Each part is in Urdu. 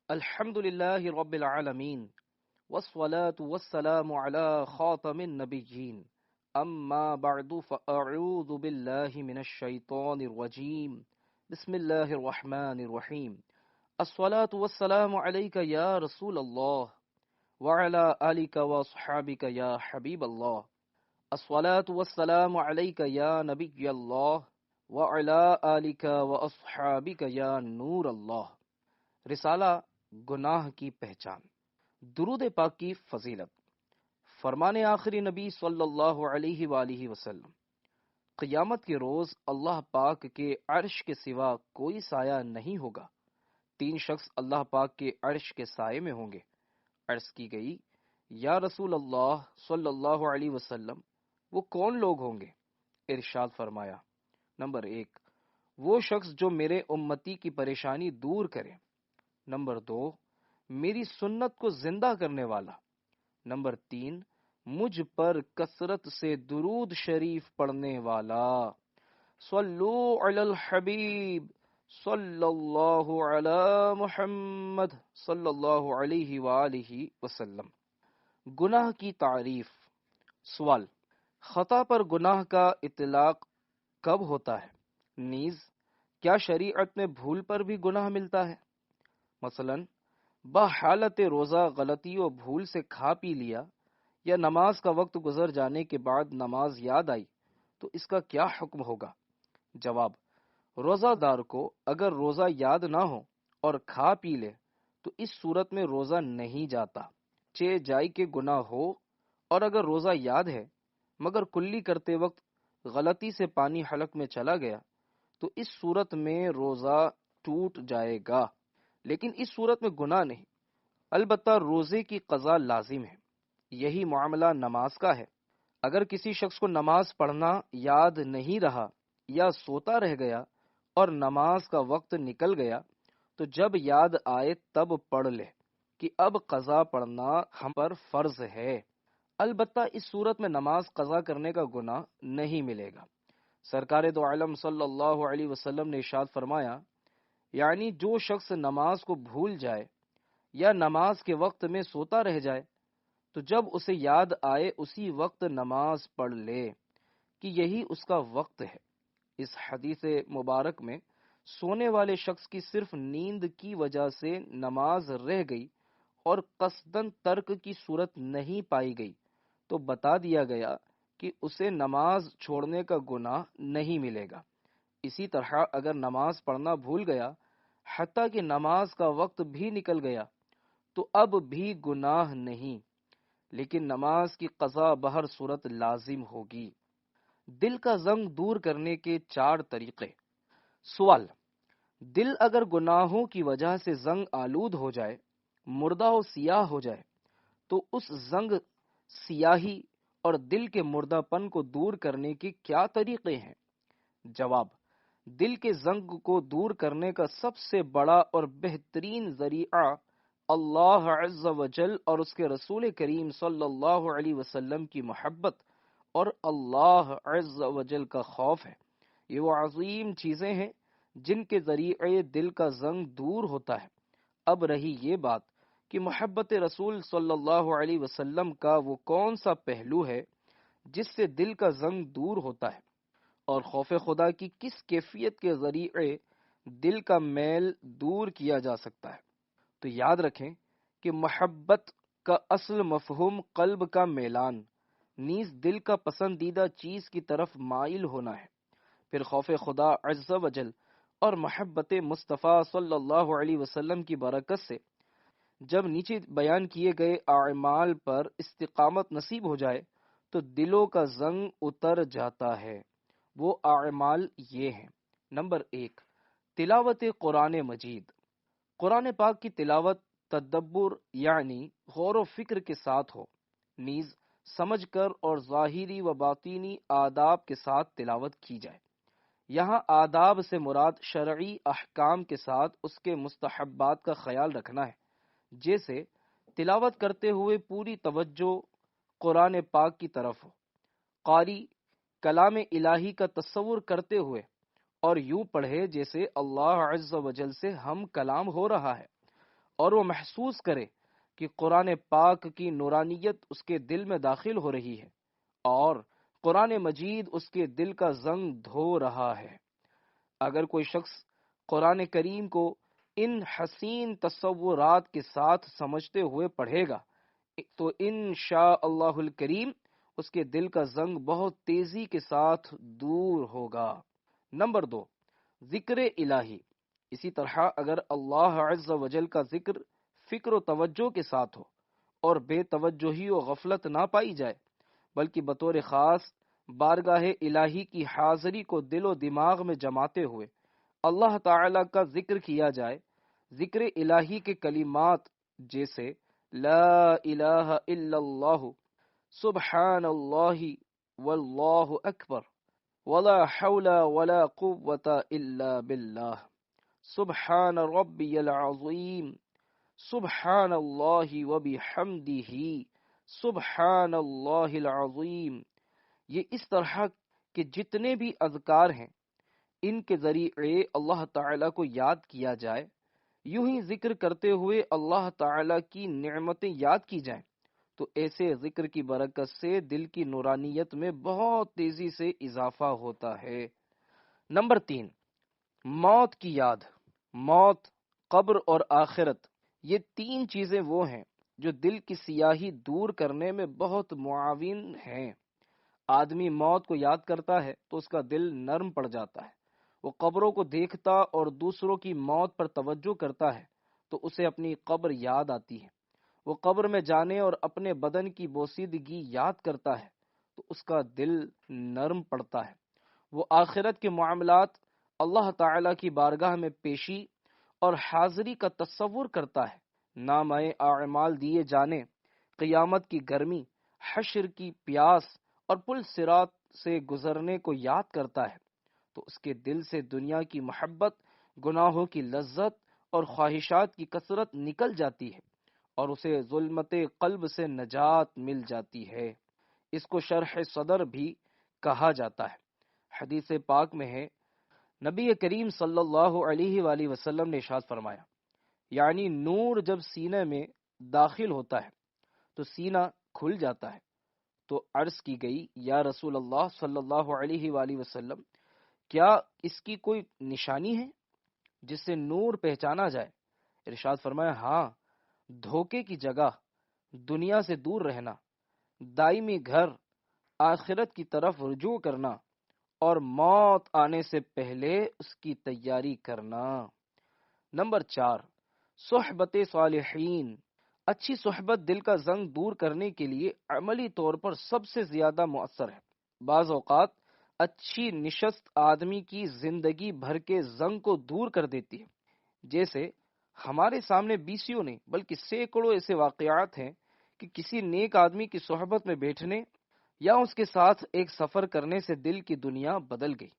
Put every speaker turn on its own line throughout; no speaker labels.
الحمد لله رب العالمين والصلاة والسلام على خاتم النبيين أما بعد فأعوذ بالله من الشيطان الرجيم بسم الله الرحمن الرحيم الصلاة والسلام عليك يا رسول الله وعلى آلك وصحابك يا حبيب الله الصلاة والسلام عليك يا نبي الله وعلى آلك وأصحابك يا نور الله رسالہ گناہ کی پہچان، درود پاک کی فضیلت، فرمان آخری نبی صلی اللہ علیہ وآلہ وسلم، قیامت کے روز اللہ پاک کے عرش کے سوا کوئی سایہ نہیں ہوگا، 3 شخص اللہ پاک کے عرش کے سائے میں ہوں گے۔ عرض کی گئی، یا رسول اللہ صلی اللہ علیہ وسلم، وہ کون لوگ ہوں گے؟ ارشاد فرمایا، نمبر 1، وہ شخص جو میرے امتی کی پریشانی دور کرے۔ نمبر 2، میری سنت کو زندہ کرنے والا۔ نمبر 3، مجھ پر کثرت سے درود شریف پڑھنے والا۔ صلو علی الحبیب صلی اللہ علی محمد صلی اللہ علیہ وآلہ وسلم۔ گناہ کی تعریف۔ سوال، خطا پر گناہ کا اطلاق کب ہوتا ہے؟ نیز کیا شریعت میں بھول پر بھی گناہ ملتا ہے؟ مثلاً بحالت روزہ غلطی و بھول سے کھا پی لیا، یا نماز کا وقت گزر جانے کے بعد نماز یاد آئی تو اس کا کیا حکم ہوگا؟ جواب، روزہ دار کو اگر روزہ یاد نہ ہو اور کھا پی لے تو اس صورت میں روزہ نہیں جاتا، چہ جائی کے گناہ ہو، اور اگر روزہ یاد ہے مگر کلی کرتے وقت غلطی سے پانی حلق میں چلا گیا تو اس صورت میں روزہ ٹوٹ جائے گا، لیکن اس صورت میں گناہ نہیں۔ البتہ روزے کی قضا لازم ہے۔ یہی معاملہ نماز کا ہے۔ اگر کسی شخص کو نماز پڑھنا یاد نہیں رہا یا سوتا رہ گیا اور نماز کا وقت نکل گیا تو جب یاد آئے تب پڑھ لے کہ اب قضا پڑھنا ہم پر فرض ہے۔ البتہ اس صورت میں نماز قضا کرنے کا گناہ نہیں ملے گا۔ سرکار دو عالم صلی اللہ علیہ وسلم نے ارشاد فرمایا، یعنی جو شخص نماز کو بھول جائے یا نماز کے وقت میں سوتا رہ جائے تو جب اسے یاد آئے اسی وقت نماز پڑھ لے کہ یہی اس کا وقت ہے۔ اس حدیث مبارک میں سونے والے شخص کی صرف نیند کی وجہ سے نماز رہ گئی اور قصدن ترک کی صورت نہیں پائی گئی تو بتا دیا گیا کہ اسے نماز چھوڑنے کا گناہ نہیں ملے گا۔ اسی طرح اگر نماز پڑھنا بھول گیا حتیٰ کہ نماز کا وقت بھی نکل گیا تو اب بھی گناہ نہیں، لیکن نماز کی قضا بہر صورت لازم ہوگی۔ دل کا زنگ دور کرنے کے 4 طریقے۔ سوال، دل اگر گناہوں کی وجہ سے زنگ آلود ہو جائے، مردہ و سیاہ ہو جائے تو اس زنگ، سیاہی اور دل کے مردہ پن کو دور کرنے کے کیا طریقے ہیں؟ جواب، دل کے زنگ کو دور کرنے کا سب سے بڑا اور بہترین ذریعہ اللہ عز و جل اور اس کے رسول کریم صلی اللہ علیہ وسلم کی محبت اور اللہ عز و جل کا خوف ہے۔ یہ وہ عظیم چیزیں ہیں جن کے ذریعے دل کا زنگ دور ہوتا ہے۔ اب رہی یہ بات کہ محبت رسول صلی اللہ علیہ وسلم کا وہ کون سا پہلو ہے جس سے دل کا زنگ دور ہوتا ہے، اور خوف خدا کی کس کیفیت کے ذریعے دل کا میل دور کیا جا سکتا ہے۔ تو یاد رکھیں کہ محبت کا اصل مفہوم قلب کا میلان، نیز دل کا پسندیدہ چیز کی طرف مائل ہونا ہے۔ پھر خوف خدا عز و جل اور محبت مصطفیٰ صلی اللہ علیہ وسلم کی برکت سے جب نیچے بیان کیے گئے اعمال پر استقامت نصیب ہو جائے تو دلوں کا زنگ اتر جاتا ہے۔ وہ اعمال یہ ہیں۔ نمبر 1، تلاوت قرآن مجید۔ قرآن پاک کی تلاوت تدبر یعنی غور و فکر کے ساتھ ہو، نیز سمجھ کر اور ظاہری و باطینی آداب کے ساتھ تلاوت کی جائے۔ یہاں آداب سے مراد شرعی احکام کے ساتھ اس کے مستحبات کا خیال رکھنا ہے، جیسے تلاوت کرتے ہوئے پوری توجہ قرآن پاک کی طرف ہو، قاری کلام الہی کا تصور کرتے ہوئے اور یوں پڑھے جیسے اللہ عز و جل سے ہم کلام ہو رہا ہے، اور وہ محسوس کرے کہ قرآن پاک کی نورانیت اس کے دل میں داخل ہو رہی ہے اور قرآن مجید اس کے دل کا زنگ دھو رہا ہے۔ اگر کوئی شخص قرآن کریم کو ان حسین تصورات کے ساتھ سمجھتے ہوئے پڑھے گا تو انشاء اللہ الکریم اس کے دل کا زنگ بہت تیزی کے ساتھ دور ہوگا۔ نمبر 2، ذکر الہی۔ اسی طرح اگر اللہ عز و جل کا ذکر فکر و توجہ کے ساتھ ہو اور بے توجہی و غفلت نہ پائی جائے، بلکہ بطور خاص بارگاہ الہی کی حاضری کو دل و دماغ میں جماتے ہوئے اللہ تعالی کا ذکر کیا جائے، ذکر الہی کے کلمات جیسے لا الہ الا اللہ، سبحان اللہ، واللہ اکبر، ولا حول ولا قوة الا باللہ، سبحان ربی العظیم، سبحان اللہ وبحمدہ، سبحان اللہ العظیم، یہ اس طرح کے جتنے بھی اذکار ہیں ان کے ذریعے اللہ تعالیٰ کو یاد کیا جائے، یوں ہی ذکر کرتے ہوئے اللہ تعالیٰ کی نعمتیں یاد کی جائیں تو ایسے ذکر کی برکت سے دل کی نورانیت میں بہت تیزی سے اضافہ ہوتا ہے۔ نمبر 3، موت کی یاد۔ موت، قبر اور آخرت، یہ تین چیزیں وہ ہیں جو دل کی سیاہی دور کرنے میں بہت معاون ہیں۔ آدمی موت کو یاد کرتا ہے تو اس کا دل نرم پڑ جاتا ہے۔ وہ قبروں کو دیکھتا اور دوسروں کی موت پر توجہ کرتا ہے تو اسے اپنی قبر یاد آتی ہے۔ وہ قبر میں جانے اور اپنے بدن کی بوسیدگی یاد کرتا ہے تو اس کا دل نرم پڑتا ہے۔ وہ آخرت کے معاملات، اللہ تعالی کی بارگاہ میں پیشی اور حاضری کا تصور کرتا ہے، نامہ اعمال دیے جانے، قیامت کی گرمی، حشر کی پیاس اور پل صراط سے گزرنے کو یاد کرتا ہے تو اس کے دل سے دنیا کی محبت، گناہوں کی لذت اور خواہشات کی کثرت نکل جاتی ہے اور اسے ظلمت قلب سے نجات مل جاتی ہے۔ اس کو شرح صدر بھی کہا جاتا ہے۔ حدیث پاک میں ہے، نبی کریم صلی اللہ علیہ وآلہ وسلم نے ارشاد فرمایا، یعنی نور جب سینے میں داخل ہوتا ہے تو سینہ کھل جاتا ہے۔ تو عرض کی گئی، یا رسول اللہ صلی اللہ علیہ وآلہ وسلم، کیا اس کی کوئی نشانی ہے جس سے نور پہچانا جائے؟ ارشاد فرمایا، ہاں، دھوکے کی جگہ، دنیا سے دور رہنا، دائمی گھر، آخرت کی طرف رجوع کرنا اور موت آنے سے پہلے اس کی تیاری کرنا۔ نمبر 4، صحبت صالحین۔ اچھی صحبت دل کا زنگ دور کرنے کے لیے عملی طور پر سب سے زیادہ مؤثر ہے۔ بعض اوقات اچھی نشست آدمی کی زندگی بھر کے زنگ کو دور کر دیتی ہے۔ جیسے ہمارے سامنے بیسیوں نہیں بلکہ سینکڑوں ایسے واقعات ہیں کہ کسی نیک آدمی کی صحبت میں بیٹھنے یا اس کے ساتھ ایک سفر کرنے سے دل کی دنیا بدل گئی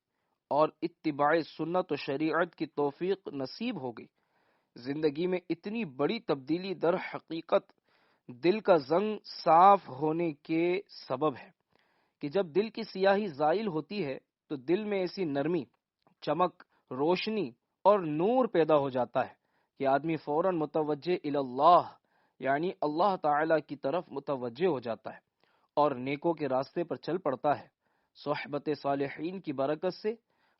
اور اتباع سنت و شریعت کی توفیق نصیب ہو گئی۔ زندگی میں اتنی بڑی تبدیلی در حقیقت دل کا زنگ صاف ہونے کے سبب ہے کہ جب دل کی سیاہی زائل ہوتی ہے تو دل میں ایسی نرمی، چمک، روشنی اور نور پیدا ہو جاتا ہے کہ آدمی فوراً متوجہ اللہ یعنی اللہ تعالی کی طرف متوجہ ہو جاتا ہے اور نیکوں کے راستے پر چل پڑتا ہے۔ صحبت صالحین کی برکت سے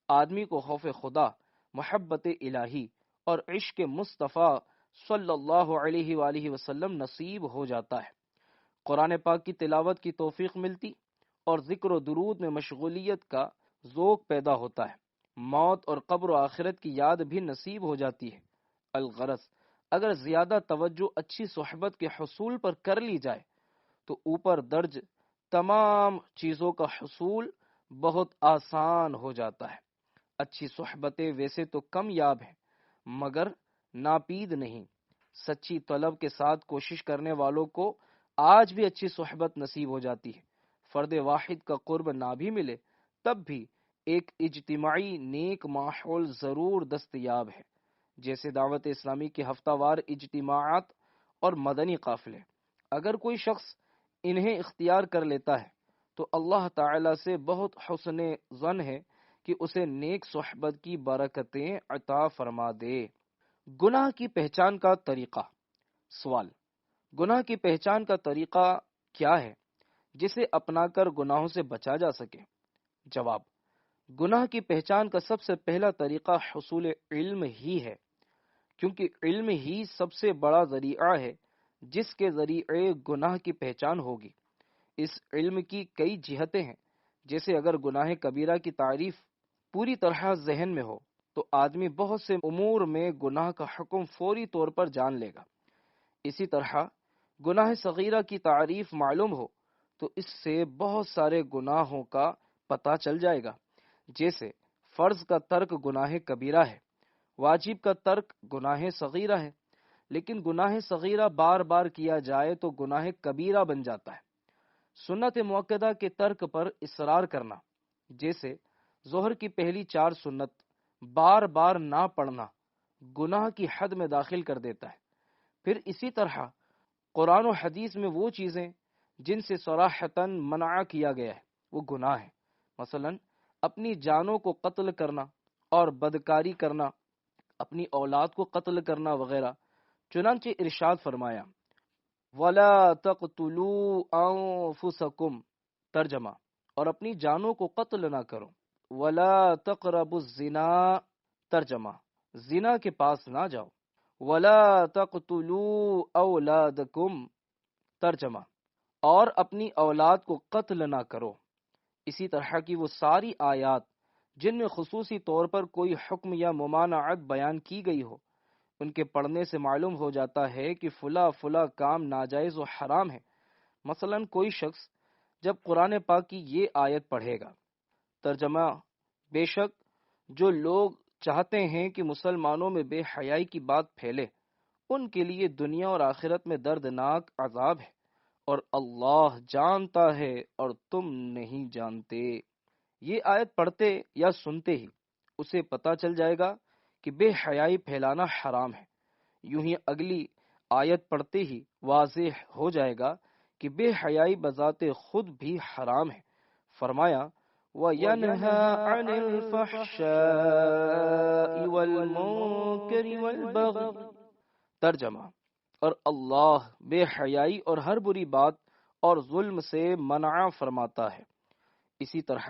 آدمی کو خوف خدا، محبت الہی اور عشق مصطفیٰ صلی اللہ علیہ وآلہ وسلم نصیب ہو جاتا ہے۔ قرآن پاک کی تلاوت کی توفیق ملتی اور ذکر و درود میں مشغولیت کا ذوق پیدا ہوتا ہے۔ موت اور قبر و آخرت کی یاد بھی نصیب ہو جاتی ہے۔ الغرض، اگر زیادہ توجہ اچھی صحبت کے حصول پر کر لی جائے تو اوپر درج تمام چیزوں کا حصول بہت آسان ہو جاتا ہے۔ اچھی صحبتیں ویسے تو کم یاب ہیں مگر ناپید نہیں۔ سچی طلب کے ساتھ کوشش کرنے والوں کو آج بھی اچھی صحبت نصیب ہو جاتی ہے۔ فرد واحد کا قرب نہ بھی ملے تب بھی ایک اجتماعی نیک ماحول ضرور دستیاب ہے، جیسے دعوت اسلامی کے ہفتہ وار اجتماعات اور مدنی قافلے۔ اگر کوئی شخص انہیں اختیار کر لیتا ہے تو اللہ تعالی سے بہت حسن ظن ہے کہ اسے نیک صحبت کی برکتیں عطا فرما دے۔ گناہ کی پہچان کا طریقہ۔ سوال: گناہ کی پہچان کا طریقہ کیا ہے جسے اپنا کر گناہوں سے بچا جا سکے؟ جواب: گناہ کی پہچان کا سب سے پہلا طریقہ حصول علم ہی ہے، کیونکہ علم ہی سب سے بڑا ذریعہ ہے جس کے ذریعے گناہ کی پہچان ہوگی۔ اس علم کی کئی جہتیں ہیں، جیسے اگر گناہ کبیرہ کی تعریف پوری طرح ذہن میں ہو تو آدمی بہت سے امور میں گناہ کا حکم فوری طور پر جان لے گا۔ اسی طرح گناہ صغیرہ کی تعریف معلوم ہو تو اس سے بہت سارے گناہوں کا پتہ چل جائے گا، جیسے فرض کا ترک گناہ کبیرہ ہے، واجب کا ترک گناہ صغیرہ ہے، لیکن گناہ صغیرہ بار بار کیا جائے تو گناہ کبیرہ بن جاتا ہے۔ سنت موقدہ کے ترک پر اصرار کرنا، جیسے ظہر کی پہلی 4 سنت بار بار نہ پڑھنا، گناہ کی حد میں داخل کر دیتا ہے۔ پھر اسی طرح قرآن و حدیث میں وہ چیزیں جن سے صراحتاً منع کیا گیا ہے وہ گناہ ہے، مثلا اپنی جانوں کو قتل کرنا اور بدکاری کرنا، اپنی اولاد کو قتل کرنا وغیرہ۔ چنانچہ ارشاد فرمایا: وَلَا تَقْتُلُوا أَنفُسَكُمْ، ترجمہ: اور اپنی جانوں کو قتل نہ کرو۔ وَلَا تَقْرَبُوا الزِّنَا، ترجمہ: زنا کے پاس نہ جاؤ۔ وَلَا تَقْتُلُوا أَوْلَادَكُمْ، ترجمہ: اور اپنی اولاد کو قتل نہ کرو۔ اسی طرح کی وہ ساری آیات جن میں خصوصی طور پر کوئی حکم یا ممانعت بیان کی گئی ہو، ان کے پڑھنے سے معلوم ہو جاتا ہے کہ فلاں فلاں کام ناجائز و حرام ہے۔ مثلا کوئی شخص جب قرآن پاک کی یہ آیت پڑھے گا، ترجمہ: بے شک جو لوگ چاہتے ہیں کہ مسلمانوں میں بے حیائی کی بات پھیلے، ان کے لیے دنیا اور آخرت میں دردناک عذاب ہے، اور اللہ جانتا ہے اور تم نہیں جانتے۔ یہ آیت پڑھتے یا سنتے ہی اسے پتہ چل جائے گا کہ بے حیائی پھیلانا حرام ہے۔ یوں ہی اگلی آیت پڑھتے ہی واضح ہو جائے گا کہ بے حیائی بذات خود بھی حرام ہے۔ فرمایا: وَيَنْهَى عَنِ الْفَحْشَاءِ وَالْمُنكَرِ وَالْبَغْيِ، ترجمہ: اور اللہ بے حیائی اور ہر بری بات اور ظلم سے منع فرماتا ہے۔ اسی طرح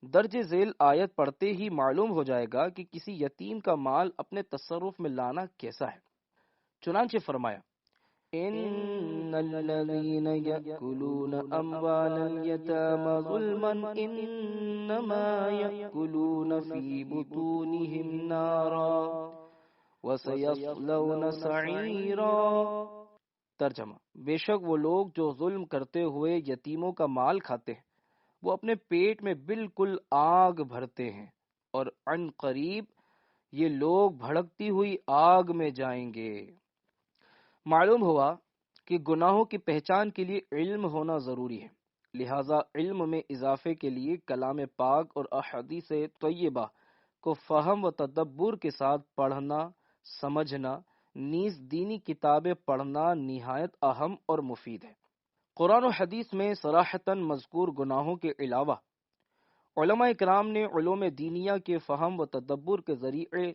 درج ذیل آیت پڑھتے ہی معلوم ہو جائے گا کہ کسی یتیم کا مال اپنے تصرف میں لانا کیسا ہے۔ چنانچہ فرمایا: ان الذين يأكلون اموال اليتامى ظلما انما يأكلون في بطونهم نارا وَسَيَصْلَوْنَ سَعِيرًا، ترجمہ: بے شک وہ لوگ جو ظلم کرتے ہوئے یتیموں کا مال کھاتے ہیں، وہ اپنے پیٹ میں بالکل آگ بھرتے ہیں، اور عن قریب یہ لوگ بھڑکتی ہوئی آگ میں جائیں گے۔ معلوم ہوا کہ گناہوں کی پہچان کے لیے علم ہونا ضروری ہے، لہذا علم میں اضافے کے لیے کلام پاک اور احادیث طیبہ کو فہم و تدبر کے ساتھ پڑھنا، سمجھنا، نیز دینی کتابیں پڑھنا نہایت اہم اور مفید ہے۔ قرآن و حدیث میں صراحتاً مذکور گناہوں کے علاوہ علماء کرام نے علوم دینیہ کے فہم و تدبر کے ذریعے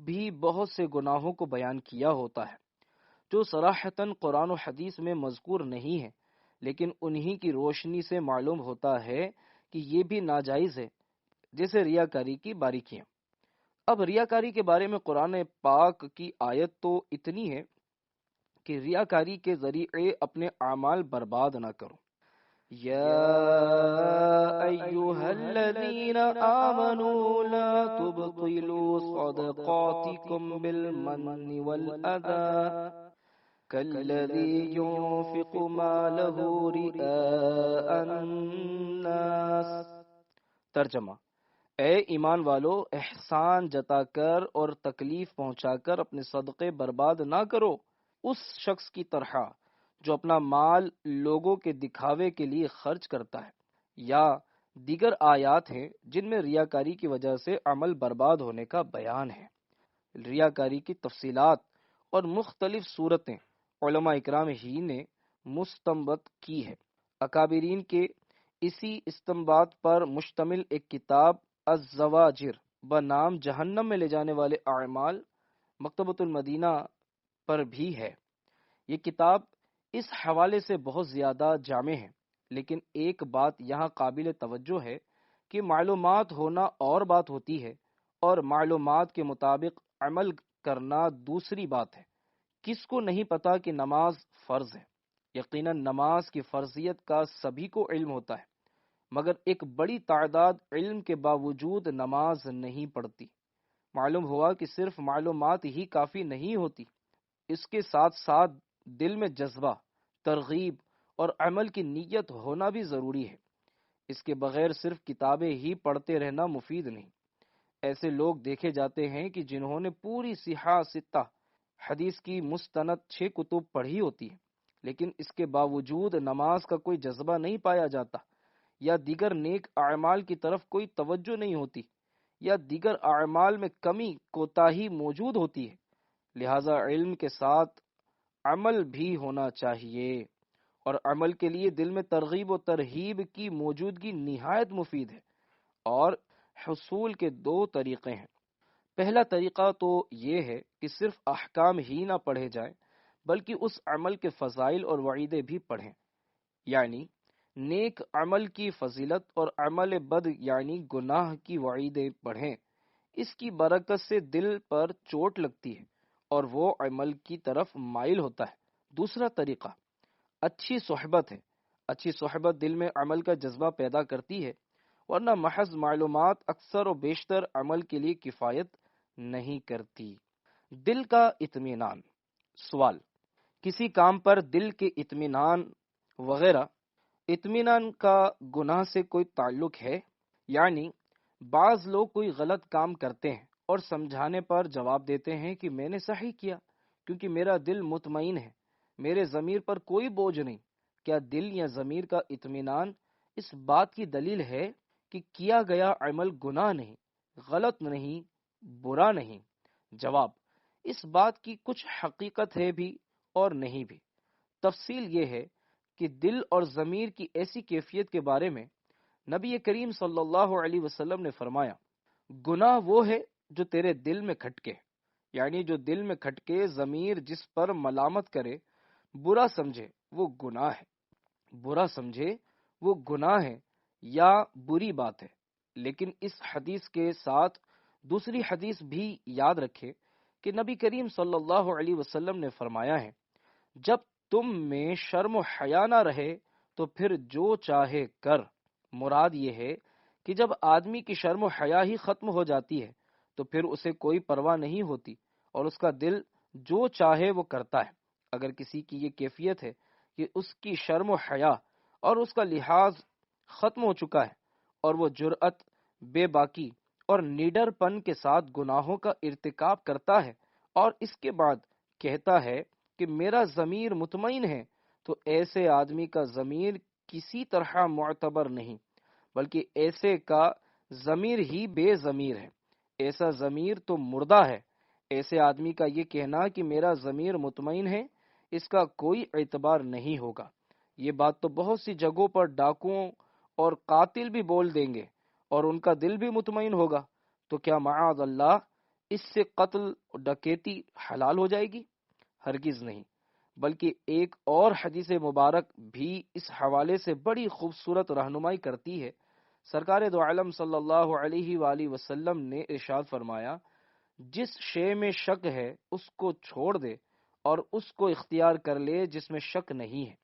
بھی بہت سے گناہوں کو بیان کیا ہوتا ہے جو صراحتاً قرآن و حدیث میں مذکور نہیں ہے، لیکن انہی کی روشنی سے معلوم ہوتا ہے کہ یہ بھی ناجائز ہے، جیسے ریاکاری کی باریکیاں۔ اب ریاکاری کے بارے میں قرآن پاک کی آیت تو اتنی ہے کہ ریاکاری کے ذریعے اپنے اعمال برباد نہ کرو۔ یا ایھا الذین آمنوا لا تبطلوا صدقاتکم بالمن والأذى كالذي ينفق ماله رئاء الناس، ترجمہ: اے ایمان والو، احسان جتا کر اور تکلیف پہنچا کر اپنے صدقے برباد نہ کرو اس شخص کی طرح جو اپنا مال لوگوں کے دکھاوے کے لیے خرچ کرتا ہے۔ یا دیگر آیات ہیں جن میں ریاکاری کی وجہ سے عمل برباد ہونے کا بیان ہے۔ ریاکاری کی تفصیلات اور مختلف صورتیں علماء اکرام ہی نے مستنبط کی ہے۔ اکابرین کے اسی استنباط پر مشتمل ایک کتاب الزواجر بنام جہنم میں لے جانے والے اعمال مکتبۃ المدینہ پر بھی ہے۔ یہ کتاب اس حوالے سے بہت زیادہ جامع ہے، لیکن ایک بات یہاں قابل توجہ ہے کہ معلومات ہونا اور بات ہوتی ہے اور معلومات کے مطابق عمل کرنا دوسری بات ہے۔ کس کو نہیں پتا کہ نماز فرض ہے؟ یقیناً نماز کی فرضیت کا سبھی کو علم ہوتا ہے، مگر ایک بڑی تعداد علم کے باوجود نماز نہیں پڑھتی۔ معلوم ہوا کہ صرف معلومات ہی کافی نہیں ہوتی، اس کے ساتھ ساتھ دل میں جذبہ، ترغیب اور عمل کی نیت ہونا بھی ضروری ہے۔ اس کے بغیر صرف کتابیں ہی پڑھتے رہنا مفید نہیں۔ ایسے لوگ دیکھے جاتے ہیں کہ جنہوں نے پوری صحاح ستہ حدیث کی مستند 6 کتب پڑھی ہوتی ہے، لیکن اس کے باوجود نماز کا کوئی جذبہ نہیں پایا جاتا، یا دیگر نیک اعمال کی طرف کوئی توجہ نہیں ہوتی، یا دیگر اعمال میں کمی کوتاہی موجود ہوتی ہے۔ لہذا علم کے ساتھ عمل بھی ہونا چاہیے، اور عمل کے لیے دل میں ترغیب و ترہیب کی موجودگی نہایت مفید ہے۔ اور حصول کے 2 طریقے ہیں۔ پہلا طریقہ تو یہ ہے کہ صرف احکام ہی نہ پڑھے جائیں، بلکہ اس عمل کے فضائل اور وعیدیں بھی پڑھیں، یعنی نیک عمل کی فضیلت اور عمل بد یعنی گناہ کی وعیدیں پڑھیں۔ اس کی برکت سے دل پر چوٹ لگتی ہے اور وہ عمل کی طرف مائل ہوتا ہے۔ دوسرا طریقہ اچھی صحبت ہے۔ اچھی صحبت دل میں عمل کا جذبہ پیدا کرتی ہے، ورنہ محض معلومات اکثر و بیشتر عمل کے لیے کفایت نہیں کرتی۔ دل کا اطمینان۔ سوال: کسی کام پر دل کے اطمینان وغیرہ اطمینان کا گناہ سے کوئی تعلق ہے؟ یعنی بعض لوگ کوئی غلط کام کرتے ہیں اور سمجھانے پر جواب دیتے ہیں کہ میں نے صحیح کیا کیونکہ میرا دل مطمئن ہے، میرے ضمیر پر کوئی بوجھ نہیں۔ کیا دل یا ضمیر کا اطمینان اس بات کی دلیل ہے کہ کیا گیا عمل گناہ نہیں، غلط نہیں، برا نہیں؟ جواب: اس بات کی کچھ حقیقت ہے بھی اور نہیں بھی۔ تفصیل یہ ہے کہ دل اور ضمیر کی ایسی کیفیت کے بارے میں نبی کریم صلی اللہ علیہ وسلم نے فرمایا: گناہ وہ ہے جو تیرے دل میں کھٹکے، یعنی جو دل میں کھٹکے، ضمیر جس پر ملامت کرے، برا سمجھے، وہ گناہ ہے۔ برا سمجھے وہ گناہ ہے یا بری بات ہے۔ لیکن اس حدیث کے ساتھ دوسری حدیث بھی یاد رکھے کہ نبی کریم صلی اللہ علیہ وسلم نے فرمایا ہے: جب تم میں شرم و حیا نہ رہے تو پھر جو چاہے کر۔ مراد یہ ہے کہ جب آدمی کی شرم و حیا ہی ختم ہو جاتی ہے تو پھر اسے کوئی پرواہ نہیں ہوتی اور اس کا دل جو چاہے وہ کرتا ہے۔ اگر کسی کی یہ کیفیت ہے کہ اس کی شرم و حیا اور اس کا لحاظ ختم ہو چکا ہے اور وہ جرأت، بے باکی اور نیڈر پن کے ساتھ گناہوں کا ارتکاب کرتا ہے اور اس کے بعد کہتا ہے کہ میرا ضمیر مطمئن ہے، تو ایسے آدمی کا ضمیر کسی طرح معتبر نہیں، بلکہ ایسے کا ضمیر ہی بے ضمیر ہے۔ ایسا ضمیر تو مردہ ہے۔ ایسے آدمی کا یہ کہنا کہ میرا ضمیر مطمئن ہے، اس کا کوئی اعتبار نہیں ہوگا۔ یہ بات تو بہت سی جگہوں پر ڈاکوؤں اور قاتل بھی بول دیں گے اور ان کا دل بھی مطمئن ہوگا، تو کیا معاذ اللہ اس سے قتل ڈکیتی حلال ہو جائے گی؟ ہرگز نہیں۔ بلکہ ایک اور حدیث مبارک بھی اس حوالے سے بڑی خوبصورت رہنمائی کرتی ہے۔ سرکار دو عالم صلی اللہ علیہ وآلہ وسلم نے ارشاد فرمایا: جس شے میں شک ہے اس کو چھوڑ دے اور اس کو اختیار کر لے جس میں شک نہیں ہے،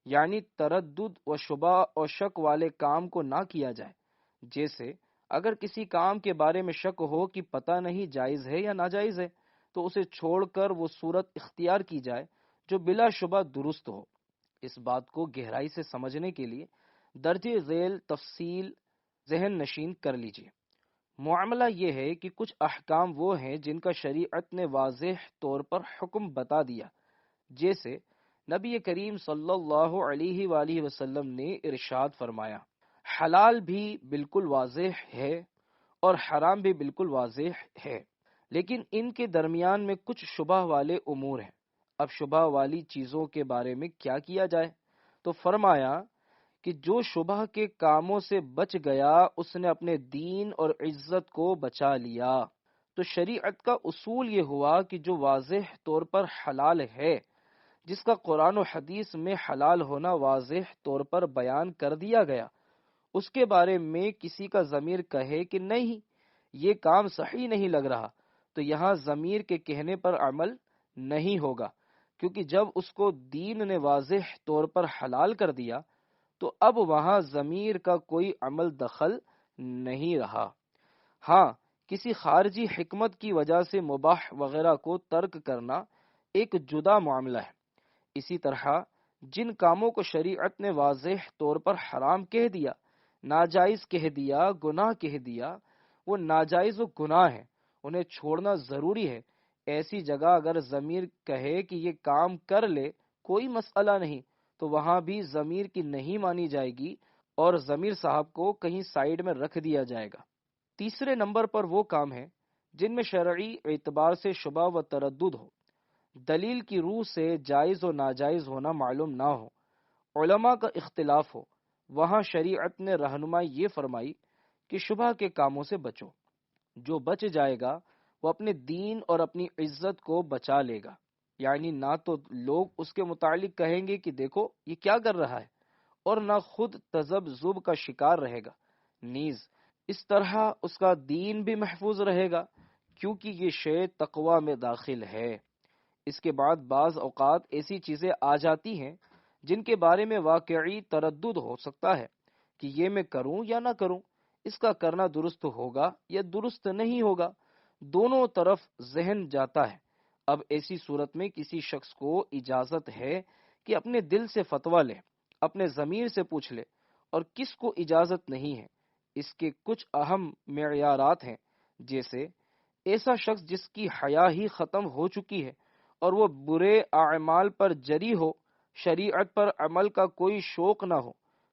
یعنی تردد و شبہ اور شک والے کام کو نہ کیا جائے۔ جیسے اگر کسی کام کے بارے میں شک ہو کہ پتہ نہیں جائز ہے یا ناجائز ہے، تو اسے چھوڑ کر وہ صورت اختیار کی جائے جو بلا شبہ درست ہو۔ اس بات کو گہرائی سے سمجھنے کے لیے درجہ ذیل تفصیل ذہن نشین کر لیجیے۔ معاملہ یہ ہے کہ کچھ احکام وہ ہیں جن کا شریعت نے واضح طور پر حکم بتا دیا، جیسے نبی کریم صلی اللہ علیہ وآلہ وسلم نے ارشاد فرمایا: حلال بھی بالکل واضح ہے اور حرام بھی بالکل واضح ہے، لیکن ان کے درمیان میں کچھ شبہ والے امور ہیں۔ اب شبہ والی چیزوں کے بارے میں کیا کیا جائے؟ تو فرمایا کہ جو شبہ کے کاموں سے بچ گیا اس نے اپنے دین اور عزت کو بچا لیا۔ تو تو شریعت کا اصول یہ ہوا کہ جو واضح طور پر حلال ہے، جس کا قرآن و حدیث میں حلال ہونا واضح طور پر بیان کر دیا گیا، اس کے بارے میں کسی کا ضمیر کہے کہ نہیں یہ کام صحیح نہیں لگ رہا، تو یہاں ضمیر کے کہنے پر عمل نہیں ہوگا، کیونکہ جب اس کو دین نے واضح طور پر حلال کر دیا تو اب وہاں ضمیر کا کوئی عمل دخل نہیں رہا۔ ہاں، کسی خارجی حکمت کی وجہ سے مباح وغیرہ کو ترک کرنا ایک جدا معاملہ ہے۔ اسی طرح جن کاموں کو شریعت نے واضح طور پر حرام کہہ دیا، ناجائز کہہ دیا، گناہ کہہ دیا، وہ ناجائز و گناہ ہیں، انہیں چھوڑنا ضروری ہے۔ ایسی جگہ اگر ضمیر کہے کہ یہ کام کر لے کوئی مسئلہ نہیں، تو وہاں بھی ضمیر کی نہیں مانی جائے گی اور ضمیر صاحب کو کہیں سائیڈ میں رکھ دیا جائے گا۔ تیسرے نمبر پر وہ کام ہیں جن میں شرعی اعتبار سے شبہ و تردد ہو، دلیل کی روح سے جائز و ناجائز ہونا معلوم نہ ہو، علماء کا اختلاف ہو۔ وہاں شریعت نے رہنمائی یہ فرمائی کہ شبہ کے کاموں سے بچو، جو بچ جائے گا وہ اپنے دین اور اپنی عزت کو بچا لے گا، یعنی نہ تو لوگ اس کے متعلق کہیں گے کہ دیکھو یہ کیا کر رہا ہے، اور نہ خود تذبذب کا شکار رہے گا، نیز اس طرح اس کا دین بھی محفوظ رہے گا، کیونکہ یہ شے تقوی میں داخل ہے۔ اس کے بعد بعض اوقات ایسی چیزیں آ جاتی ہیں جن کے بارے میں واقعی تردد ہو سکتا ہے کہ یہ میں کروں یا نہ کروں، اس کا کرنا درست ہوگا یا درست نہیں ہوگا، دونوں طرف ذہن جاتا ہے۔ اب ایسی صورت میں کسی شخص کو اجازت ہے کہ اپنے دل سے فتویٰ لے، اپنے ضمیر سے پوچھ لے، اور کس کو اجازت نہیں ہے۔ اس کے کچھ اہم معیارات ہیں، جیسے ایسا شخص جس کی حیا ہی ختم ہو چکی ہے اور وہ برے اعمال پر جری ہو، شریعت پر عمل کا کوئی شوق نہ ہو،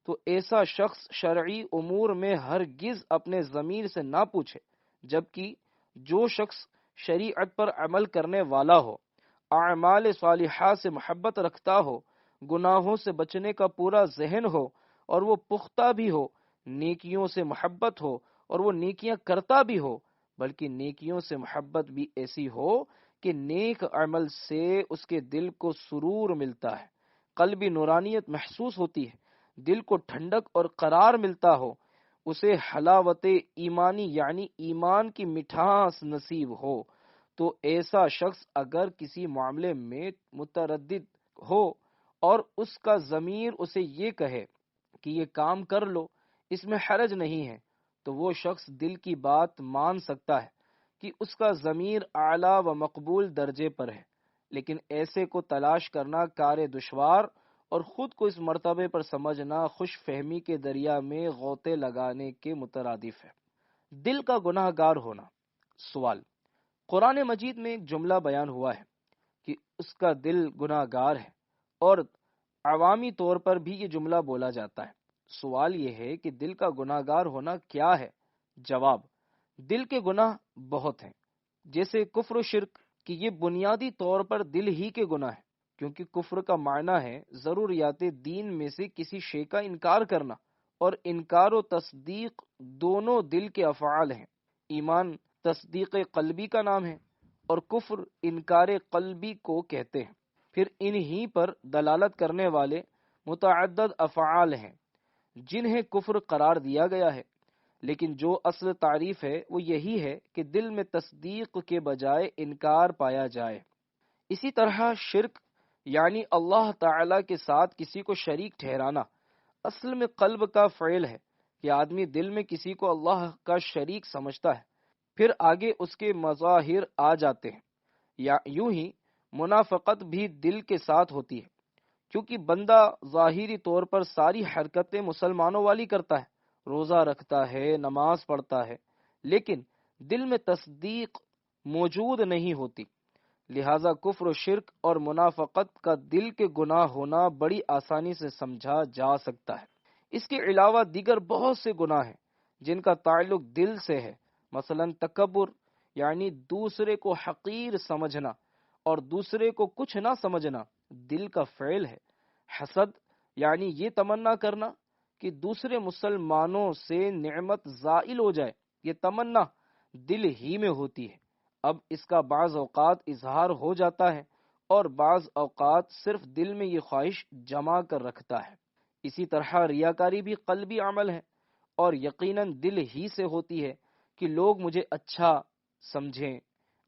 تو ایسا شخص شرعی امور میں ہرگز اپنے ضمیر سے نہ پوچھے، جبکہ جو شخص شریعت پر عمل کرنے والا ہو، اعمال صالحہ سے محبت رکھتا ہو، گناہوں سے بچنے کا پورا ذہن ہو اور وہ پختہ بھی ہو، نیکیوں سے محبت ہو اور وہ نیکیاں کرتا بھی ہو، بلکہ نیکیوں سے محبت بھی ایسی ہو کہ نیک عمل سے اس کے دل کو سرور ملتا ہے، قلبی نورانیت محسوس ہوتی ہے، دل کو ٹھنڈک اور قرار ملتا ہو، اسے حلاوت ایمانی یعنی ایمان کی مٹھاس نصیب ہو، تو ایسا شخص اگر کسی معاملے میں متردد ہو اور اس کا ضمیر اسے یہ کہے کہ یہ کام کر لو، اس میں حرج نہیں ہے، تو وہ شخص دل کی بات مان سکتا ہے کہ اس کا ضمیر اعلیٰ و مقبول درجے پر ہے، لیکن ایسے کو تلاش کرنا کار دشوار اور خود کو اس مرتبے پر سمجھنا خوش فہمی کے دریا میں غوطے لگانے کے مترادف ہے۔ دل کا گناہ گار ہونا۔ سوال: قرآن مجید میں ایک جملہ بیان ہوا ہے کہ اس کا دل گناہ گار ہے، اور عوامی طور پر بھی یہ جملہ بولا جاتا ہے۔ سوال یہ ہے کہ دل کا گناہ گار ہونا کیا ہے؟ جواب: دل کے گناہ بہت ہیں، جیسے کفر و شرک، کہ یہ بنیادی طور پر دل ہی کے گناہ ہیں، کیونکہ کفر کا معنی ہے ضروریات دین میں سے کسی شے کا انکار کرنا، اور انکار و تصدیق دونوں دل کے افعال ہیں۔ ایمان تصدیق قلبی کا نام ہے، اور کفر انکار قلبی کو کہتے ہیں۔ پھر انہی پر دلالت کرنے والے متعدد افعال ہیں جنہیں کفر قرار دیا گیا ہے، لیکن جو اصل تعریف ہے وہ یہی ہے کہ دل میں تصدیق کے بجائے انکار پایا جائے۔ اسی طرح شرک یعنی اللہ تعالی کے ساتھ کسی کو شریک ٹھہرانا اصل میں قلب کا فعل ہے کہ آدمی دل میں کسی کو اللہ کا شریک سمجھتا ہے۔ پھر آگے اس کے مظاہر آ جاتے ہیں، یا یوں ہی منافقت بھی دل کے ساتھ ہوتی ہے، کیونکہ بندہ ظاہری طور پر ساری حرکتیں مسلمانوں والی کرتا ہے، روزہ رکھتا ہے، نماز پڑھتا ہے، لیکن دل میں تصدیق موجود نہیں ہوتی، لہذا کفر و شرک اور منافقت کا دل کے گناہ ہونا بڑی آسانی سے سمجھا جا سکتا ہے۔ اس کے علاوہ دیگر بہت سے گناہ ہیں جن کا تعلق دل سے ہے، مثلا تکبر یعنی دوسرے کو حقیر سمجھنا اور دوسرے کو کچھ نہ سمجھنا دل کا فعل ہے۔ حسد یعنی یہ تمنا کرنا کہ دوسرے مسلمانوں سے نعمت زائل ہو جائے، یہ تمنا دل ہی میں ہوتی ہے۔ اب اس کا بعض اوقات اظہار ہو جاتا ہے اور بعض اوقات صرف دل میں یہ خواہش جما کر رکھتا ہے۔ اسی طرح ریاکاری بھی قلبی عمل ہے اور یقیناً دل ہی سے ہوتی ہے کہ لوگ مجھے اچھا سمجھیں،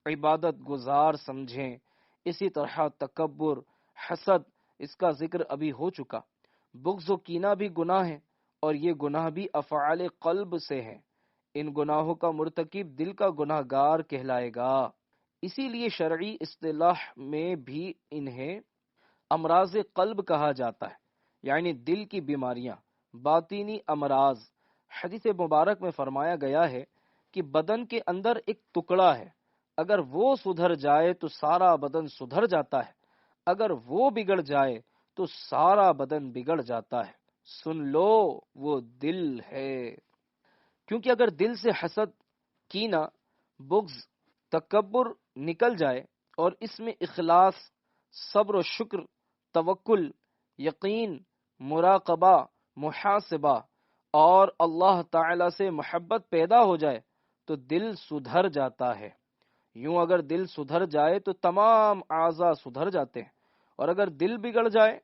عبادت گزار سمجھیں۔ اسی طرح تکبر، حسد، اس کا ذکر ابھی ہو چکا۔ بغض و کینہ بھی گناہ ہے اور یہ گناہ بھی افعال قلب سے ہے۔ ان گناہوں کا مرتکب دل کا گناہ گار کہلائے گا۔ اسی لیے شرعی اصطلاح میں بھی انہیں امراض قلب کہا جاتا ہے، یعنی دل کی بیماریاں، باطینی امراض۔ حدیث مبارک میں فرمایا گیا ہے کہ بدن کے اندر ایک ٹکڑا ہے، اگر وہ سدھر جائے تو سارا بدن سدھر جاتا ہے، اگر وہ بگڑ جائے تو سارا بدن بگڑ جاتا ہے۔ سن لو، وہ دل ہے۔ کیونکہ اگر دل سے حسد، کینہ، بغض، تکبر نکل جائے اور اس میں اخلاص، صبر و شکر، توکل، یقین، مراقبہ، محاسبہ اور اللہ تعالی سے محبت پیدا ہو جائے تو دل سدھر جاتا ہے۔ یوں اگر دل سدھر جائے تو تمام اعضاء سدھر جاتے ہیں، اور اگر دل بگڑ جائے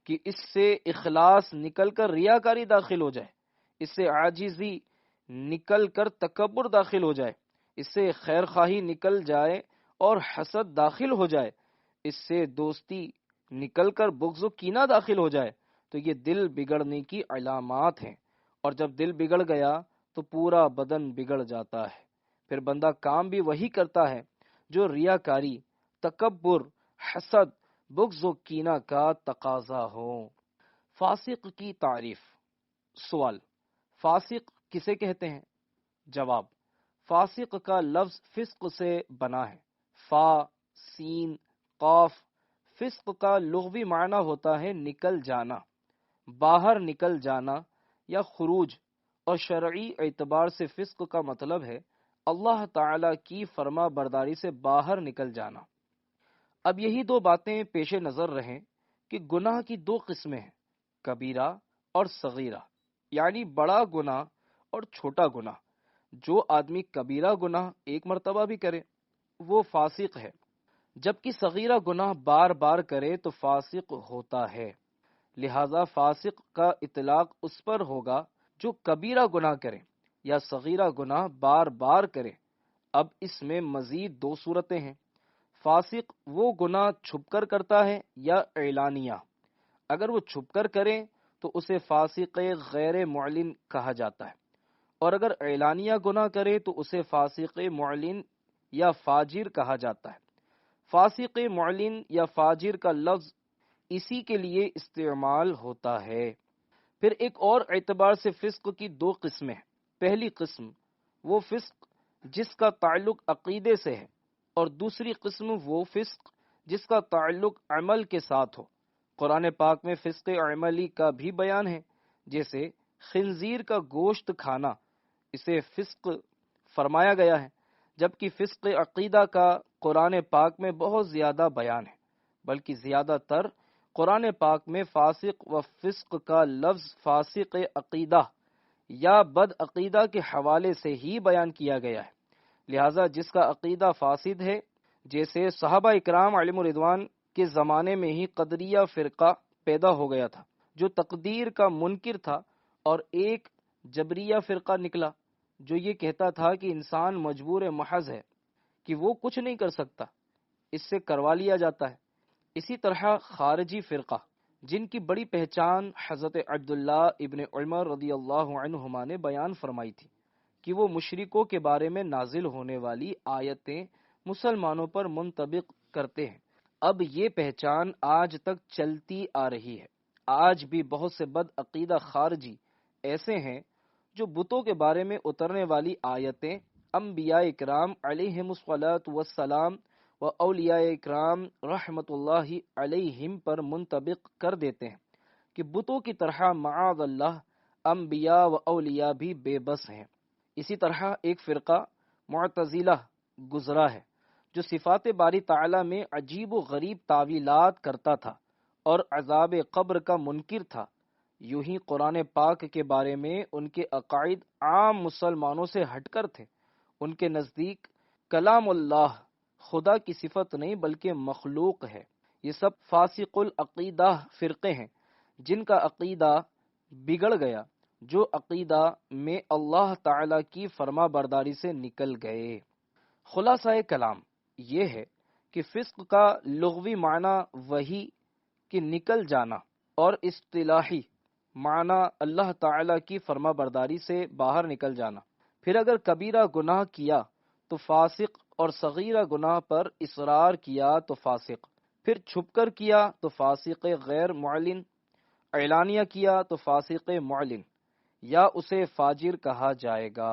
کہ اس سے اخلاص نکل کر ریاکاری داخل ہو جائے، اس سے عاجزی نکل کر تکبر داخل ہو جائے، اس سے خیر خواہی نکل جائے اور حسد داخل ہو جائے، اس سے دوستی نکل کر بغض و کینہ داخل ہو جائے، تو یہ دل بگڑنے کی علامات ہیں۔ اور جب دل بگڑ گیا تو پورا بدن بگڑ جاتا ہے۔ پھر بندہ کام بھی وہی کرتا ہے جو ریاکاری، تکبر، حسد، بغض و کینہ کا تقاضا ہو۔ فاسق کی تعریف۔ سوال: فاسق کسے کہتے ہیں؟ جواب: فاسق کا لفظ فسق سے بنا ہے۔ فا، سین، قاف۔ فسق کا لغوی معنی ہوتا ہے نکل جانا، باہر نکل جانا یا خروج، اور شرعی اعتبار سے فسق کا مطلب ہے اللہ تعالی کی فرما برداری سے باہر نکل جانا۔ اب یہی دو باتیں پیش نظر رہیں کہ گناہ کی دو قسمیں ہیں، کبیرہ اور صغیرہ، یعنی بڑا گناہ اور چھوٹا گناہ۔ جو آدمی کبیرہ گناہ ایک مرتبہ بھی کرے وہ فاسق ہے، جبکہ صغیرہ گناہ بار بار کرے تو فاسق ہوتا ہے۔ لہذا فاسق کا اطلاق اس پر ہوگا جو کبیرہ گناہ کرے یا صغیرہ گناہ بار بار کرے۔ اب اس میں مزید دو صورتیں ہیں۔ فاسق وہ گناہ چھپ کر کرتا ہے یا اعلانیہ۔ اگر وہ چھپ کر کرے تو اسے فاسق غیر معلن کہا جاتا ہے، اور اگر اعلانیہ گناہ کرے تو اسے فاسق معلن یا فاجر کہا جاتا ہے۔ فاسق معلن یا فاجر کا لفظ اسی کے لیے استعمال ہوتا ہے۔ پھر ایک اور اعتبار سے فسق کی دو قسمیں ہیں۔ پہلی قسم وہ فسق جس کا تعلق عقیدے سے ہے، اور دوسری قسم وہ فسق جس کا تعلق عمل کے ساتھ ہو۔ قرآن پاک میں فسق عملی کا بھی بیان ہے، جیسے خنزیر کا گوشت کھانا، اسے فسق فرمایا گیا ہے، جبکہ فسق عقیدہ کا قرآن پاک میں بہت زیادہ بیان ہے، بلکہ زیادہ تر قرآن پاک میں فاسق و فسق کا لفظ فاسق عقیدہ یا بد عقیدہ کے حوالے سے ہی بیان کیا گیا ہے۔ لہذا جس کا عقیدہ فاسد ہے، جیسے صحابہ اکرام علیہم رضوان کے زمانے میں ہی قدریہ فرقہ پیدا ہو گیا تھا جو تقدیر کا منکر تھا، اور ایک جبریہ فرقہ نکلا جو یہ کہتا تھا کہ انسان مجبور محض ہے، کہ وہ کچھ نہیں کر سکتا، اس سے کروا لیا جاتا ہے۔ اسی طرح خارجی فرقہ جن کی بڑی پہچان حضرت عبداللہ ابن عمر رضی اللہ عنہما نے بیان فرمائی تھی کہ وہ مشرکوں کے بارے میں نازل ہونے والی آیتیں مسلمانوں پر منطبق کرتے ہیں۔ اب یہ پہچان آج تک چلتی آ رہی ہے۔ آج بھی بہت سے بد عقیدہ خارجی ایسے ہیں جو بتوں کے بارے میں اترنے والی آیتیں انبیاء اکرام علیہم الصلاۃ والسلام و اولیاء اکرام رحمت اللہ علیہم پر منطبق کر دیتے ہیں کہ بتوں کی طرح معاذ اللہ انبیاء و اولیاء بھی بے بس ہیں۔ اسی طرح ایک فرقہ معتزلہ گزرا ہے جو صفات باری تعالی میں عجیب و غریب تعویلات کرتا تھا اور عذاب قبر کا منکر تھا۔ یوں ہی قرآن پاک کے بارے میں ان کے عقائد عام مسلمانوں سے ہٹ کر تھے۔ ان کے نزدیک کلام اللہ خدا کی صفت نہیں بلکہ مخلوق ہے۔ یہ سب فاسق العقیدہ فرقے ہیں جن کا عقیدہ بگڑ گیا، جو عقیدہ میں اللہ تعالی کی فرما برداری سے نکل گئے۔ خلاصہ کلام یہ ہے کہ فسق کا لغوی معنی وہی کہ نکل جانا، اور اصطلاحی معنی اللہ تعالی کی فرما برداری سے باہر نکل جانا۔ پھر اگر کبیرہ گناہ کیا تو فاسق، اور صغیرہ گناہ پر اصرار کیا تو فاسق، پھر چھپ کر کیا تو فاسق غیر معلن، اعلانیہ کیا تو فاسق معلن، یا اسے فاجر کہا جائے گا۔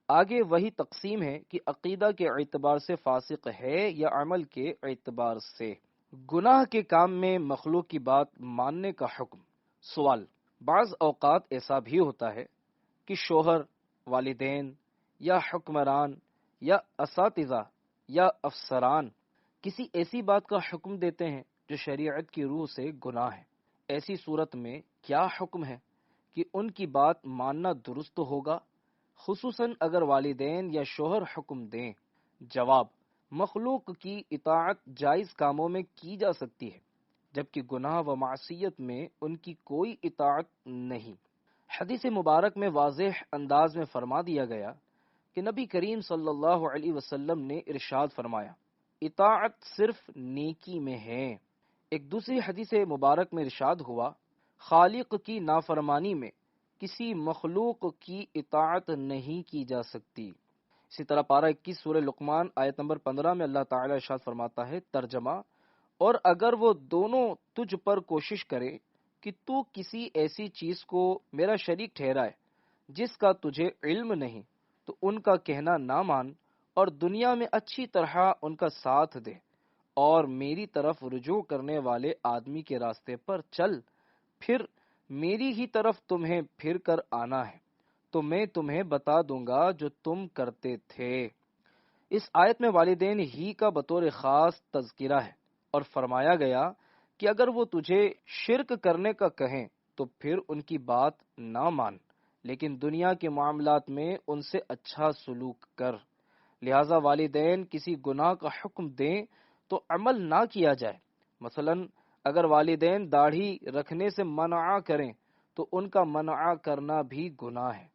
آگے وہی تقسیم ہے کہ عقیدہ کے اعتبار سے فاسق ہے یا عمل کے اعتبار سے۔ گناہ کے کام میں مخلوق کی بات ماننے کا حکم۔ سوال: بعض اوقات ایسا بھی ہوتا ہے کہ شوہر، والدین یا حکمران یا اساتذہ یا افسران کسی ایسی بات کا حکم دیتے ہیں جو شریعت کی روح سے گناہ ہے۔ ایسی صورت میں کیا حکم ہے کہ ان کی بات ماننا درست ہوگا، خصوصاً اگر والدین یا شوہر حکم دیں؟ جواب: مخلوق کی اطاعت جائز کاموں میں کی جا سکتی ہے، جبکہ گناہ و معصیت میں ان کی کوئی اطاعت نہیں۔ حدیث مبارک میں واضح انداز میں فرما دیا گیا کہ نبی کریم صلی اللہ علیہ وسلم نے ارشاد فرمایا، اطاعت صرف نیکی میں ہے۔ ایک دوسری حدیث مبارک میں ارشاد ہوا، خالق کی نافرمانی میں کسی مخلوق کی اطاعت نہیں کی جا سکتی۔ اسی طرح پارہ 21 سورہ لقمان آیت نمبر 15 میں اللہ تعالی ارشاد فرماتا ہے، ترجمہ: اور اگر وہ دونوں تجھ پر کوشش کرے کہ تو کسی ایسی چیز کو میرا شریک ٹھہرائے جس کا تجھے علم نہیں، تو ان کا کہنا نہ مان، اور دنیا میں اچھی طرح ان کا ساتھ دے، اور میری طرف رجوع کرنے والے آدمی کے راستے پر چل، پھر میری ہی طرف تمہیں پھر کر آنا ہے تو میں تمہیں بتا دوں گا جو تم کرتے تھے۔ اس آیت میں والدین ہی کا بطور خاص تذکرہ ہے، اور فرمایا گیا کہ اگر وہ تجھے شرک کرنے کا کہیں تو پھر ان کی بات نہ مان، لیکن دنیا کے معاملات میں ان سے اچھا سلوک کر۔ لہذا والدین کسی گناہ کا حکم دیں تو عمل نہ کیا جائے۔ مثلا اگر والدین داڑھی رکھنے سے منع کریں تو ان کا منع کرنا بھی گناہ ہے،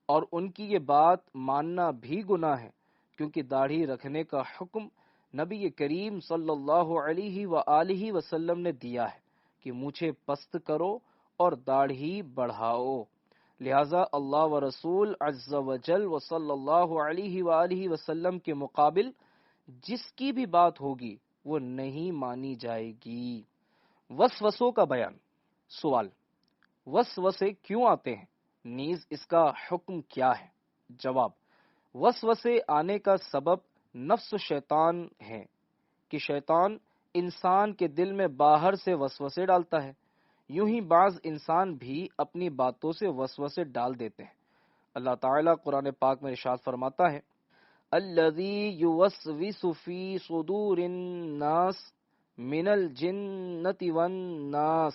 اور ان کی یہ بات ماننا بھی گناہ ہے، کیونکہ داڑھی رکھنے کا حکم نبی کریم صلی اللہ علیہ وآلہ وسلم نے دیا ہے کہ مونچھیں پست کرو اور داڑھی بڑھاؤ۔ لہذا اللہ و رسول عز و جل و صلی اللہ علیہ وآلہ وسلم کے مقابل جس کی بھی بات ہوگی وہ نہیں مانی جائے گی۔ وسوسوں کا بیان۔ سوال: وسوسے کیوں آتے ہیں، نیز اس کا حکم کیا ہے؟ جواب: وسوسے آنے کا سبب نفس شیطان ہے کہ شیطان انسان کے دل میں باہر سے وسوسے ڈالتا ہے۔ یوں ہی بعض انسان بھی اپنی باتوں سے وسوسے ڈال دیتے ہیں۔ اللہ تعالیٰ قرآن پاک میں ارشاد فرماتا ہے، الذی یوسوس فی صدور الناس من الجنۃ والناس،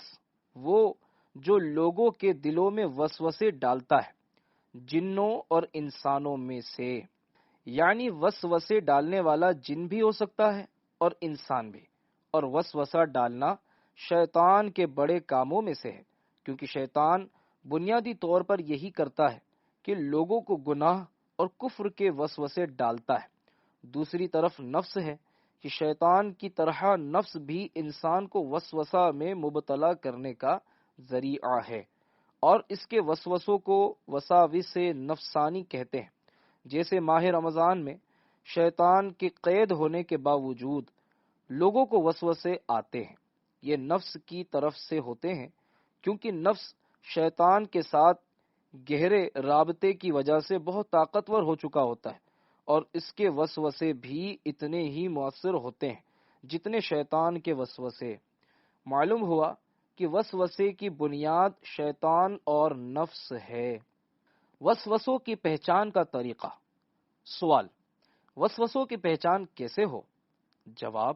وہ جو لوگوں کے دلوں میں وسوسے ڈالتا ہے جنوں اور انسانوں میں سے۔ یعنی وسوسے ڈالنے والا جن بھی ہو سکتا ہے اور انسان بھی، اور وسوسہ ڈالنا شیطان کے بڑے کاموں میں سے ہے، کیونکہ شیطان بنیادی طور پر یہی کرتا ہے کہ لوگوں کو گناہ اور کفر کے وسوسے ڈالتا ہے۔ دوسری طرف نفس ہے کہ شیطان کی طرح نفس بھی انسان کو وسوسہ میں مبتلا کرنے کا ذریعہ ہے، اور اس کے وسوسوں کو وساوس نفسانی کہتے ہیں۔ جیسے ماہ رمضان میں شیطان کے قید ہونے کے باوجود لوگوں کو وسوسے آتے ہیں، یہ نفس کی طرف سے ہوتے ہیں، کیونکہ نفس شیطان کے ساتھ گہرے رابطے کی وجہ سے بہت طاقتور ہو چکا ہوتا ہے، اور اس کے وسوسے بھی اتنے ہی مؤثر ہوتے ہیں جتنے شیطان کے وسوسے۔ معلوم ہوا کہ وسوسے کی بنیاد شیطان اور نفس ہے۔ وسوسوں کی پہچان کا طریقہ۔ سوال: وسوسوں کی پہچان کیسے ہو؟ جواب: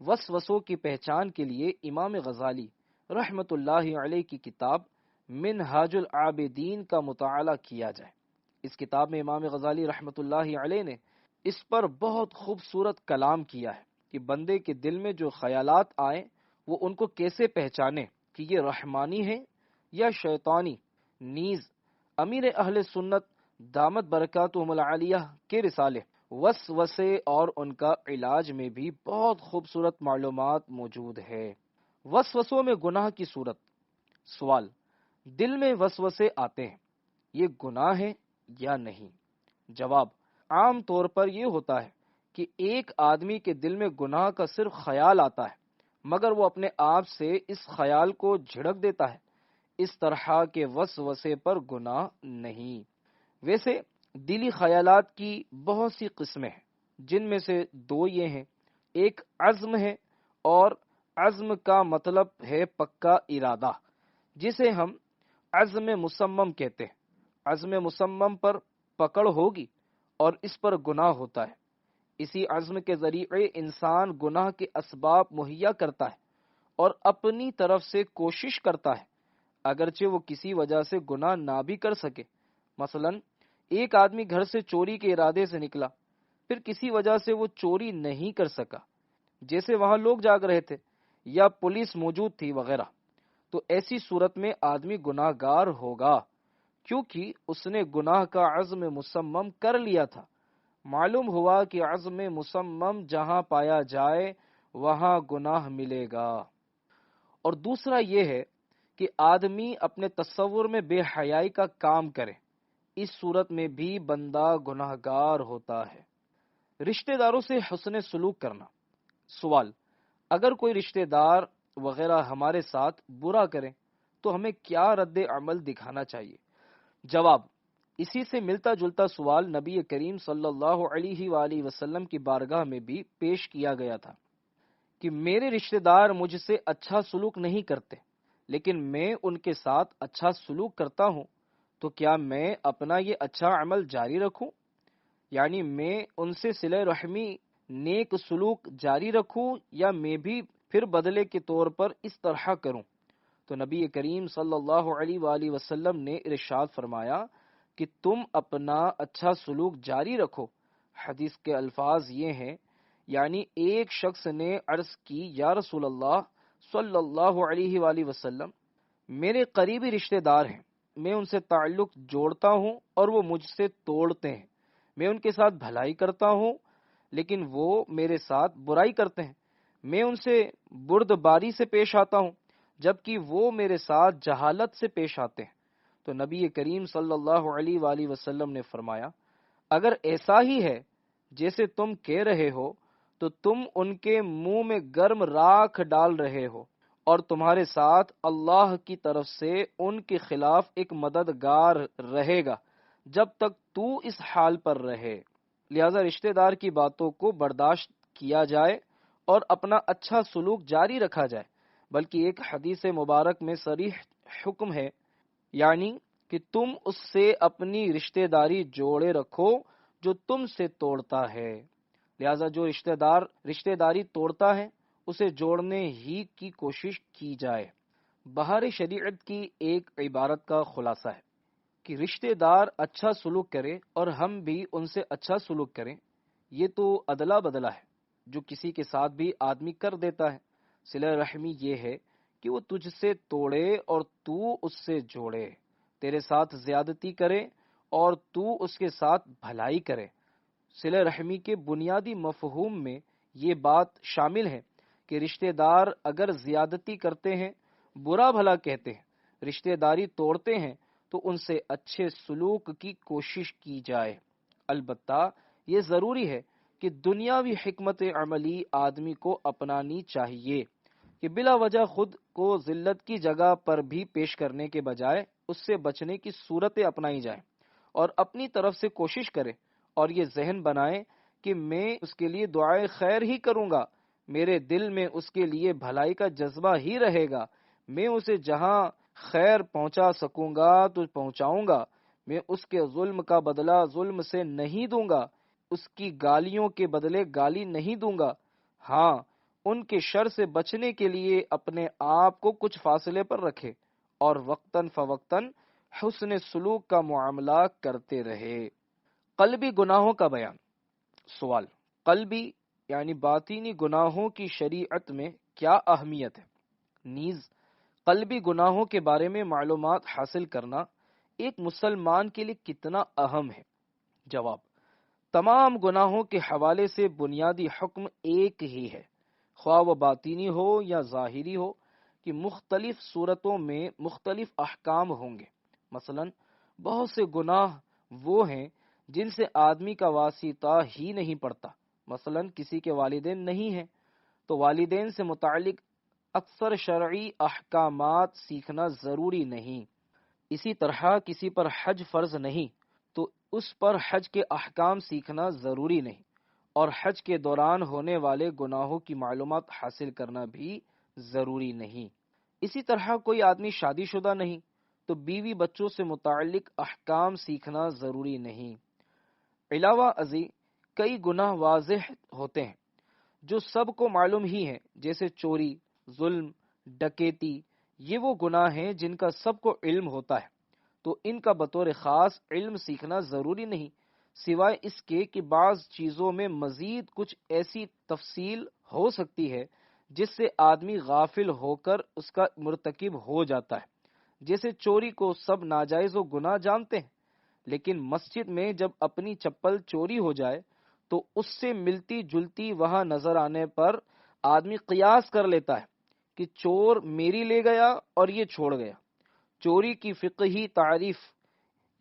وسوسوں کی پہچان کے لیے امام غزالی رحمت اللہ علیہ کی کتاب منہاج العابدین کا مطالعہ کیا جائے۔ اس کتاب میں امام غزالی رحمت اللہ علیہ نے اس پر بہت خوبصورت کلام کیا ہے کہ بندے کے دل میں جو خیالات آئیں وہ ان کو کیسے پہچانے کہ یہ رحمانی ہے یا شیطانی۔ نیز امیر اہل سنت دامت برکاتہم العالیہ کے رسالے وسوسے اور ان کا علاج میں بھی بہت خوبصورت معلومات موجود ہے۔ وسوسوں میں گناہ کی صورت۔ سوال: دل میں وسوسے آتے ہیں، یہ گناہ ہے یا نہیں؟ جواب: عام طور پر یہ ہوتا ہے کہ ایک آدمی کے دل میں گناہ کا صرف خیال آتا ہے، مگر وہ اپنے آپ سے اس خیال کو جھڑک دیتا ہے۔ اس طرح کے وسوسے پر گناہ نہیں۔ ویسے دلی خیالات کی بہت سی قسمیں ہیں، جن میں سے دو یہ ہیں: ایک عزم ہے، اور عزم کا مطلب ہے پکا ارادہ، جسے ہم عزم مصمم کہتے ہیں۔ عزم مصمم پر پکڑ ہوگی اور اس پر گناہ ہوتا ہے۔ اسی عزم کے ذریعے انسان گناہ کے اسباب مہیا کرتا ہے اور اپنی طرف سے کوشش کرتا ہے، اگرچہ وہ کسی وجہ سے گناہ نہ بھی کر سکے۔ مثلا ایک آدمی گھر سے چوری کے ارادے سے نکلا، پھر کسی وجہ سے وہ چوری نہیں کر سکا، جیسے وہاں لوگ جاگ رہے تھے یا پولیس موجود تھی وغیرہ، تو ایسی صورت میں آدمی گناہ گار ہوگا، کیونکہ اس نے گناہ کا عزم مصمم کر لیا تھا۔ معلوم ہوا کہ عزم مصمم جہاں پایا جائے وہاں گناہ ملے گا۔ اور دوسرا یہ ہے کہ آدمی اپنے تصور میں بے حیائی کا کام کرے، اس صورت میں بھی بندہ گناہ گار ہوتا ہے۔ رشتہ داروں سے حسن سلوک کرنا۔ سوال: اگر کوئی رشتہ دار وغیرہ ہمارے ساتھ برا کرے تو ہمیں کیا رد عمل دکھانا چاہیے؟ جواب: اسی سے ملتا جلتا سوال نبی کریم صلی اللہ علیہ وآلہ وسلم کی بارگاہ میں بھی پیش کیا گیا تھا کہ میرے رشتہ دار مجھ سے اچھا سلوک نہیں کرتے، لیکن میں ان کے ساتھ اچھا سلوک کرتا ہوں، تو کیا میں اپنا یہ اچھا عمل جاری رکھوں؟ یعنی میں ان سے صلہ رحمی، نیک سلوک جاری رکھوں، یا میں بھی پھر بدلے کے طور پر اس طرح کروں؟ تو نبی کریم صلی اللہ علیہ وآلہ وسلم نے ارشاد فرمایا کہ تم اپنا اچھا سلوک جاری رکھو۔ حدیث کے الفاظ یہ ہیں، یعنی ایک شخص نے عرض کی، یا رسول اللہ صلی اللہ علیہ وآلہ وسلم، میرے قریبی رشتہ دار ہیں، میں ان سے تعلق جوڑتا ہوں اور وہ مجھ سے توڑتے ہیں، میں ان کے ساتھ بھلائی کرتا ہوں لیکن وہ میرے ساتھ برائی کرتے ہیں، میں ان سے بردباری سے پیش آتا ہوں جبکہ وہ میرے ساتھ جہالت سے پیش آتے ہیں۔ تو نبی کریم صلی اللہ علیہ وآلہ وسلم نے فرمایا، اگر ایسا ہی ہے جیسے تم کہہ رہے ہو تو تم ان کے منہ میں گرم راکھ ڈال رہے ہو، اور تمہارے ساتھ اللہ کی طرف سے ان کے خلاف ایک مددگار رہے گا جب تک تو اس حال پر رہے۔ لہذا رشتہ دار کی باتوں کو برداشت کیا جائے اور اپنا اچھا سلوک جاری رکھا جائے، بلکہ ایک حدیث مبارک میں صریح حکم ہے، یعنی کہ تم اس سے اپنی رشتہ داری جوڑے رکھو جو تم سے توڑتا ہے۔ لہذا جو رشتہ داری توڑتا ہے اسے جوڑنے ہی کی کوشش کی جائے۔ بہار شریعت کی ایک عبارت کا خلاصہ ہے کہ رشتہ دار اچھا سلوک کرے اور ہم بھی ان سے اچھا سلوک کریں، یہ تو ادلا بدلا ہے جو کسی کے ساتھ بھی آدمی کر دیتا ہے۔ صلہ رحمی یہ ہے کہ وہ تجھ سے توڑے اور تو اس سے جوڑے، تیرے ساتھ زیادتی کرے اور تو اس کے ساتھ بھلائی کرے۔ صلہ رحمی کے بنیادی مفہوم میں یہ بات شامل ہے کہ رشتہ دار اگر زیادتی کرتے ہیں، برا بھلا کہتے ہیں، رشتہ داری توڑتے ہیں، تو ان سے اچھے سلوک کی کوشش کی جائے۔ البتہ یہ ضروری ہے کہ دنیاوی حکمت عملی آدمی کو اپنانی چاہیے کہ بلا وجہ خود کو ذلت کی جگہ پر بھی پیش کرنے کے بجائے اس سے بچنے کی صورتیں اپنائی جائیں، اور اپنی طرف سے کوشش کرے اور یہ ذہن بنائے کہ میں اس کے لیے دعائے خیر ہی کروں گا، میرے دل میں اس کے لیے بھلائی کا جذبہ ہی رہے گا، میں اسے جہاں خیر پہنچا سکوں گا تو پہنچاؤں گا، میں اس کے ظلم کا بدلہ ظلم سے نہیں دوں گا، اس کی گالیوں کے بدلے گالی نہیں دوں گا۔ ہاں، ان کے شر سے بچنے کے لیے اپنے آپ کو کچھ فاصلے پر رکھے اور وقتاً فوقتاً حسن سلوک کا معاملہ کرتے رہے۔ قلبی گناہوں کا بیان۔ سوال: قلبی یعنی باطینی گناہوں کی شریعت میں کیا اہمیت ہے؟ نیز قلبی گناہوں کے بارے میں معلومات حاصل کرنا ایک مسلمان کے لیے کتنا اہم ہے؟ جواب: تمام گناہوں کے حوالے سے بنیادی حکم ایک ہی ہے، خواہ وہ باطینی ہو یا ظاہری ہو، کہ مختلف صورتوں میں مختلف احکام ہوں گے۔ مثلا بہت سے گناہ وہ ہیں جن سے آدمی کا واسطہ ہی نہیں پڑتا، مثلا کسی کے والدین نہیں ہیں تو والدین سے متعلق اکثر شرعی احکامات سیکھنا ضروری نہیں۔ اسی طرح کسی پر حج فرض نہیں تو اس پر حج کے احکام سیکھنا ضروری نہیں، اور حج کے دوران ہونے والے گناہوں کی معلومات حاصل کرنا بھی ضروری نہیں۔ اسی طرح کوئی آدمی شادی شدہ نہیں تو بیوی بچوں سے متعلق احکام سیکھنا ضروری نہیں۔ علاوہ ازیں کئی گناہ واضح ہوتے ہیں جو سب کو معلوم ہی ہیں، جیسے چوری، ظلم، ڈکیتی۔ یہ وہ گناہ ہیں جن کا سب کو علم ہوتا ہے، تو ان کا بطور خاص علم سیکھنا ضروری نہیں، سوائے اس کے کہ بعض چیزوں میں مزید کچھ ایسی تفصیل ہو سکتی ہے جس سے آدمی غافل ہو کر اس کا مرتکب ہو جاتا ہے۔ جیسے چوری کو سب ناجائز و گناہ جانتے ہیں، لیکن مسجد میں جب اپنی چپل چوری ہو جائے تو اس سے ملتی جلتی وہاں نظر آنے پر آدمی قیاس کر لیتا ہے کہ چور میری لے گیا اور یہ چھوڑ گیا۔ چوری کی فقہی تعریف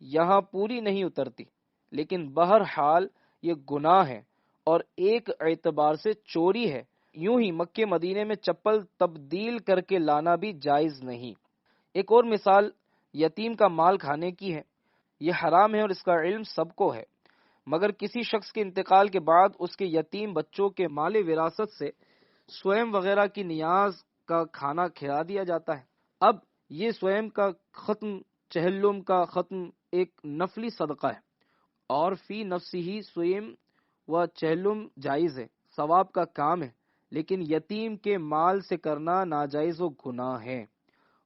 یہاں پوری نہیں اترتی، لیکن بہرحال یہ گناہ ہے اور ایک اعتبار سے چوری ہے۔ یوں ہی مکے مدینے میں چپل تبدیل کر کے لانا بھی جائز نہیں۔ ایک اور مثال یتیم کا مال کھانے کی ہے۔ یہ حرام ہے اور اس کا علم سب کو ہے، مگر کسی شخص کے انتقال کے بعد اس کے یتیم بچوں کے مال وراثت سے سویم وغیرہ کی نیاز کا کھانا کھلا دیا جاتا ہے۔ اب یہ سویم کا ختم، چہلم کا ختم ایک نفلی صدقہ ہے، اور فی نفسی ہی سویم و چہلم جائز ہے، ثواب کا کام ہے، لیکن یتیم کے مال سے کرنا ناجائز و گناہ ہے،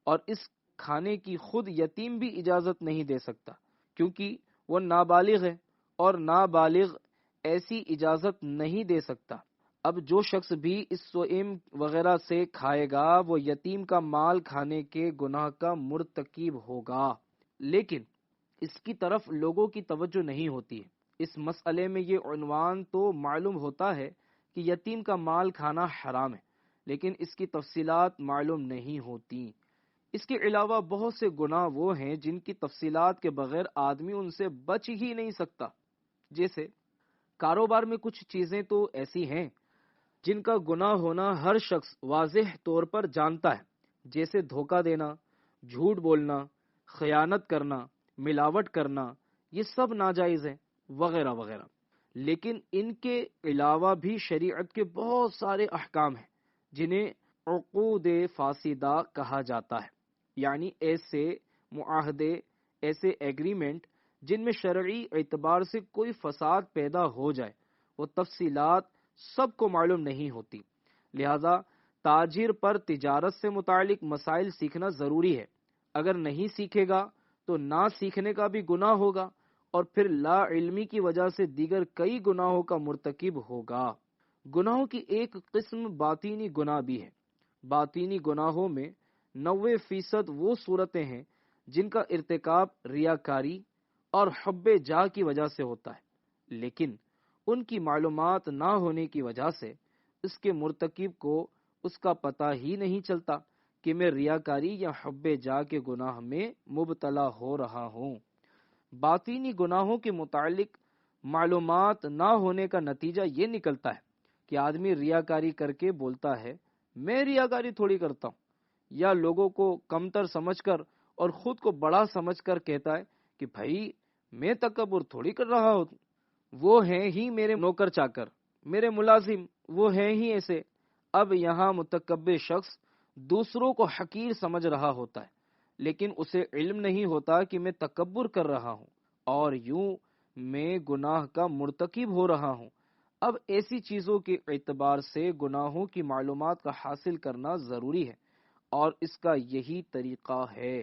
اور اس کھانے کی خود یتیم بھی اجازت نہیں دے سکتا، کیونکہ وہ نابالغ ہے اور نابالغ ایسی اجازت نہیں دے سکتا۔ اب جو شخص بھی اس سوئم وغیرہ سے کھائے گا وہ یتیم کا مال کھانے کے گناہ کا مرتکب ہوگا، لیکن اس کی طرف لوگوں کی توجہ نہیں ہوتی ہے۔ اس مسئلے میں یہ عنوان تو معلوم ہوتا ہے کہ یتیم کا مال کھانا حرام ہے، لیکن اس کی تفصیلات معلوم نہیں ہوتی۔ اس کے علاوہ بہت سے گناہ وہ ہیں جن کی تفصیلات کے بغیر آدمی ان سے بچ ہی نہیں سکتا۔ جیسے کاروبار میں کچھ چیزیں تو ایسی ہیں جن کا گناہ ہونا ہر شخص واضح طور پر جانتا ہے، جیسے دھوکہ دینا، جھوٹ بولنا، خیانت کرنا، ملاوٹ کرنا، یہ سب ناجائز ہیں وغیرہ وغیرہ۔ لیکن ان کے علاوہ بھی شریعت کے بہت سارے احکام ہیں جنہیں عقود فاسدہ کہا جاتا ہے، یعنی ایسے معاہدے، ایسے ایگریمنٹ جن میں شرعی اعتبار سے کوئی فساد پیدا ہو جائے، وہ تفصیلات سب کو معلوم نہیں ہوتی۔ لہذا تاجر پر تجارت سے متعلق مسائل سیکھنا ضروری ہے۔ اگر نہیں سیکھے گا تو نہ سیکھنے کا بھی گناہ ہوگا، اور پھر لا علمی کی وجہ سے دیگر کئی گناہوں کا مرتکب ہوگا۔ گناہوں کی ایک قسم باطینی گناہ بھی ہے۔ باطینی گناہوں میں 90% وہ صورتیں ہیں جن کا ارتکاب ریاکاری اور حب جاہ کی وجہ سے ہوتا ہے، لیکن ان کی معلومات نہ ہونے کی وجہ سے اس کے مرتکب کو اس کا پتہ ہی نہیں چلتا کہ میں ریاکاری یا حب جاہ کے گناہ میں مبتلا ہو رہا ہوں۔ باطینی گناہوں کے متعلق معلومات نہ ہونے کا نتیجہ یہ نکلتا ہے کہ آدمی ریاکاری کر کے بولتا ہے میں ریاکاری تھوڑی کرتا ہوں، یا لوگوں کو کمتر سمجھ کر اور خود کو بڑا سمجھ کر کہتا ہے کہ بھائی میں تکبر تھوڑی کر رہا ہوں، وہ ہیں ہی میرے نوکر چاکر، میرے ملازم، وہ ہیں ہی ایسے۔ اب یہاں متکبر شخص دوسروں کو حقیر سمجھ رہا ہوتا ہے، لیکن اسے علم نہیں ہوتا کہ میں تکبر کر رہا ہوں اور یوں میں گناہ کا مرتکب ہو رہا ہوں۔ اب ایسی چیزوں کے اعتبار سے گناہوں کی معلومات کا حاصل کرنا ضروری ہے، اور اس کا یہی طریقہ ہے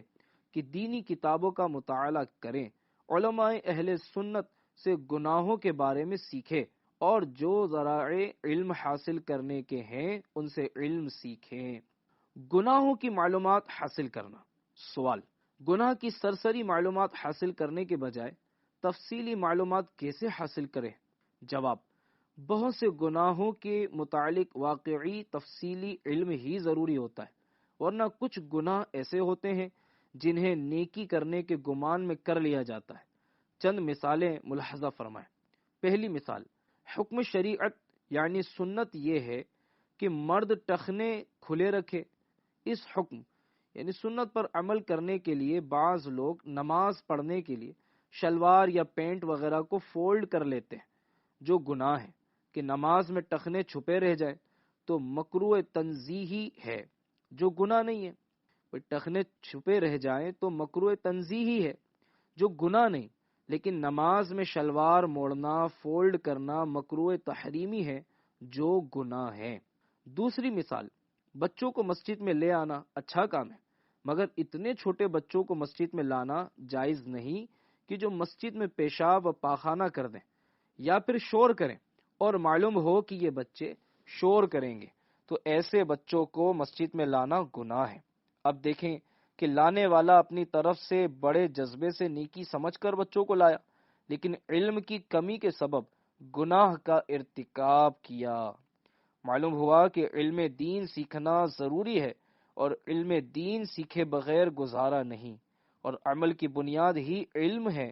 کہ دینی کتابوں کا مطالعہ کریں، علماء اہل سنت سے گناہوں کے بارے میں سیکھیں اور جو ذرائع علم حاصل کرنے کے ہیں ان سے علم سیکھیں۔ گناہوں کی معلومات حاصل کرنا۔ سوال: گناہ کی سرسری معلومات حاصل کرنے کے بجائے تفصیلی معلومات کیسے حاصل کریں؟ جواب: بہت سے گناہوں کے متعلق واقعی تفصیلی علم ہی ضروری ہوتا ہے، ورنہ کچھ گناہ ایسے ہوتے ہیں جنہیں نیکی کرنے کے گمان میں کر لیا جاتا ہے۔ چند مثالیں ملاحظہ فرمائیں۔ پہلی مثال: حکم شریعت یعنی سنت یہ ہے کہ مرد ٹخنے کھلے رکھے۔ اس حکم یعنی سنت پر عمل کرنے کے لیے بعض لوگ نماز پڑھنے کے لیے شلوار یا پینٹ وغیرہ کو فولڈ کر لیتے ہیں، جو گناہ ہے کہ نماز میں ٹخنے چھپے رہ جائیں تو مکروہ تنزیہی ہے، جو گناہ نہیں ہے۔ ٹخنے چھپے رہ جائیں تو مکروہ تنزیہی ہے، جو گناہ نہیں، لیکن نماز میں شلوار موڑنا، فولڈ کرنا مکروہ تحریمی ہے، جو گناہ ہے۔ دوسری مثال: بچوں کو مسجد میں لے آنا اچھا کام ہے، مگر اتنے چھوٹے بچوں کو مسجد میں لانا جائز نہیں کہ جو مسجد میں پیشاب و پاخانہ کر دیں یا پھر شور کریں، اور معلوم ہو کہ یہ بچے شور کریں گے تو ایسے بچوں کو مسجد میں لانا گناہ ہے۔ اب دیکھیں کہ لانے والا اپنی طرف سے بڑے جذبے سے نیکی سمجھ کر بچوں کو لایا، لیکن علم کی کمی کے سبب گناہ کا ارتکاب کیا۔ معلوم ہوا کہ علم دین سیکھنا ضروری ہے، اور علم دین سیکھے بغیر گزارا نہیں، اور عمل کی بنیاد ہی علم ہے۔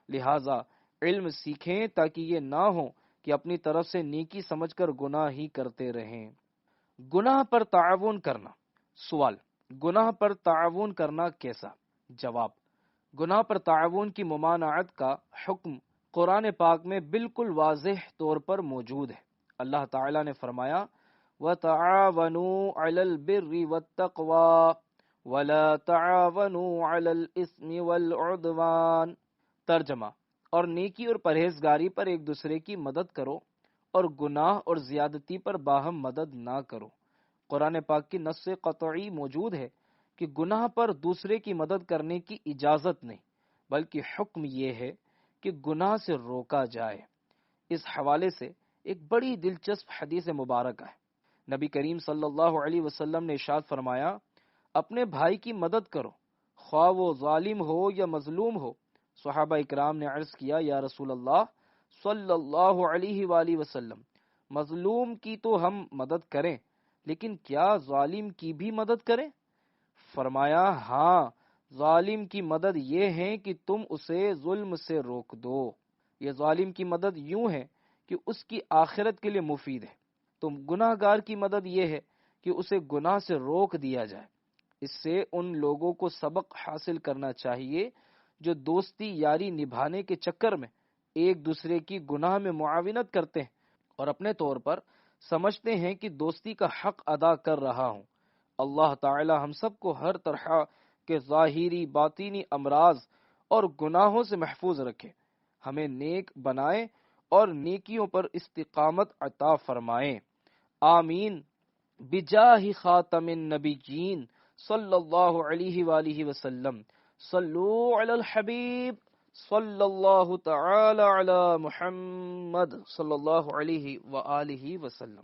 لہذا علم سیکھیں تاکہ یہ نہ ہو کہ اپنی طرف سے نیکی سمجھ کر گناہ ہی کرتے رہیں۔ گناہ پر تعاون کرنا۔ سوال: گناہ پر تعاون کرنا کیسا؟ جواب: گناہ پر تعاون کی ممانعت کا حکم قرآن پاک میں بالکل واضح طور پر موجود ہے۔ اللہ تعالی نے فرمایا: وَتَعَاوَنُوا عَلَى الْبِرِّ وَالتَّقْوَى وَلَا تَعَاوَنُوا عَلَى الْإِثْمِ وَالْعُدْوَانِ۔ ترجمہ: اور نیکی اور پرہیزگاری پر ایک دوسرے کی مدد کرو، اور گناہ اور زیادتی پر باہم مدد نہ کرو۔ قرآن پاک کی نص قطعی موجود ہے کہ گناہ پر دوسرے کی مدد کرنے کی اجازت نہیں، بلکہ حکم یہ ہے کہ گناہ سے روکا جائے۔ اس حوالے سے ایک بڑی دلچسپ حدیث مبارکہ ہے۔ نبی کریم صلی اللہ علیہ وسلم نے ارشاد فرمایا: اپنے بھائی کی مدد کرو، خواہ وہ ظالم ہو یا مظلوم ہو۔ صحابہ اکرام نے عرض کیا: یا رسول اللہ صلی اللہ علیہ وآلہ وسلم، مظلوم کی تو ہم مدد کریں، لیکن کیا ظالم کی بھی مدد کریں؟ فرمایا: ہاں، ظالم کی مدد یہ ہے کہ تم اسے ظلم سے روک دو۔ یہ ظالم کی مدد یوں ہے کہ اس کی آخرت کے لیے مفید ہے، تم گناہ گار کی مدد یہ ہے کہ اسے گناہ سے روک دیا جائے۔ اس سے ان لوگوں کو سبق حاصل کرنا چاہیے جو دوستی یاری نبھانے کے چکر میں ایک دوسرے کی گناہ میں معاونت کرتے ہیں اور اپنے طور پر سمجھتے ہیں کہ دوستی کا حق ادا کر رہا ہوں۔ اللہ تعالی ہم سب کو ہر طرح کے ظاہری باطینی امراض اور گناہوں سے محفوظ رکھے، ہمیں نیک بنائے اور نیکیوں پر استقامت عطا فرمائے۔ آمین بجاہ خاتم النبیین صلی اللہ علیہ وآلہ وسلم۔ صلو علی الحبیب صلی اللہ تعالی علی محمد صلی اللہ علیہ وآلہ وسلم۔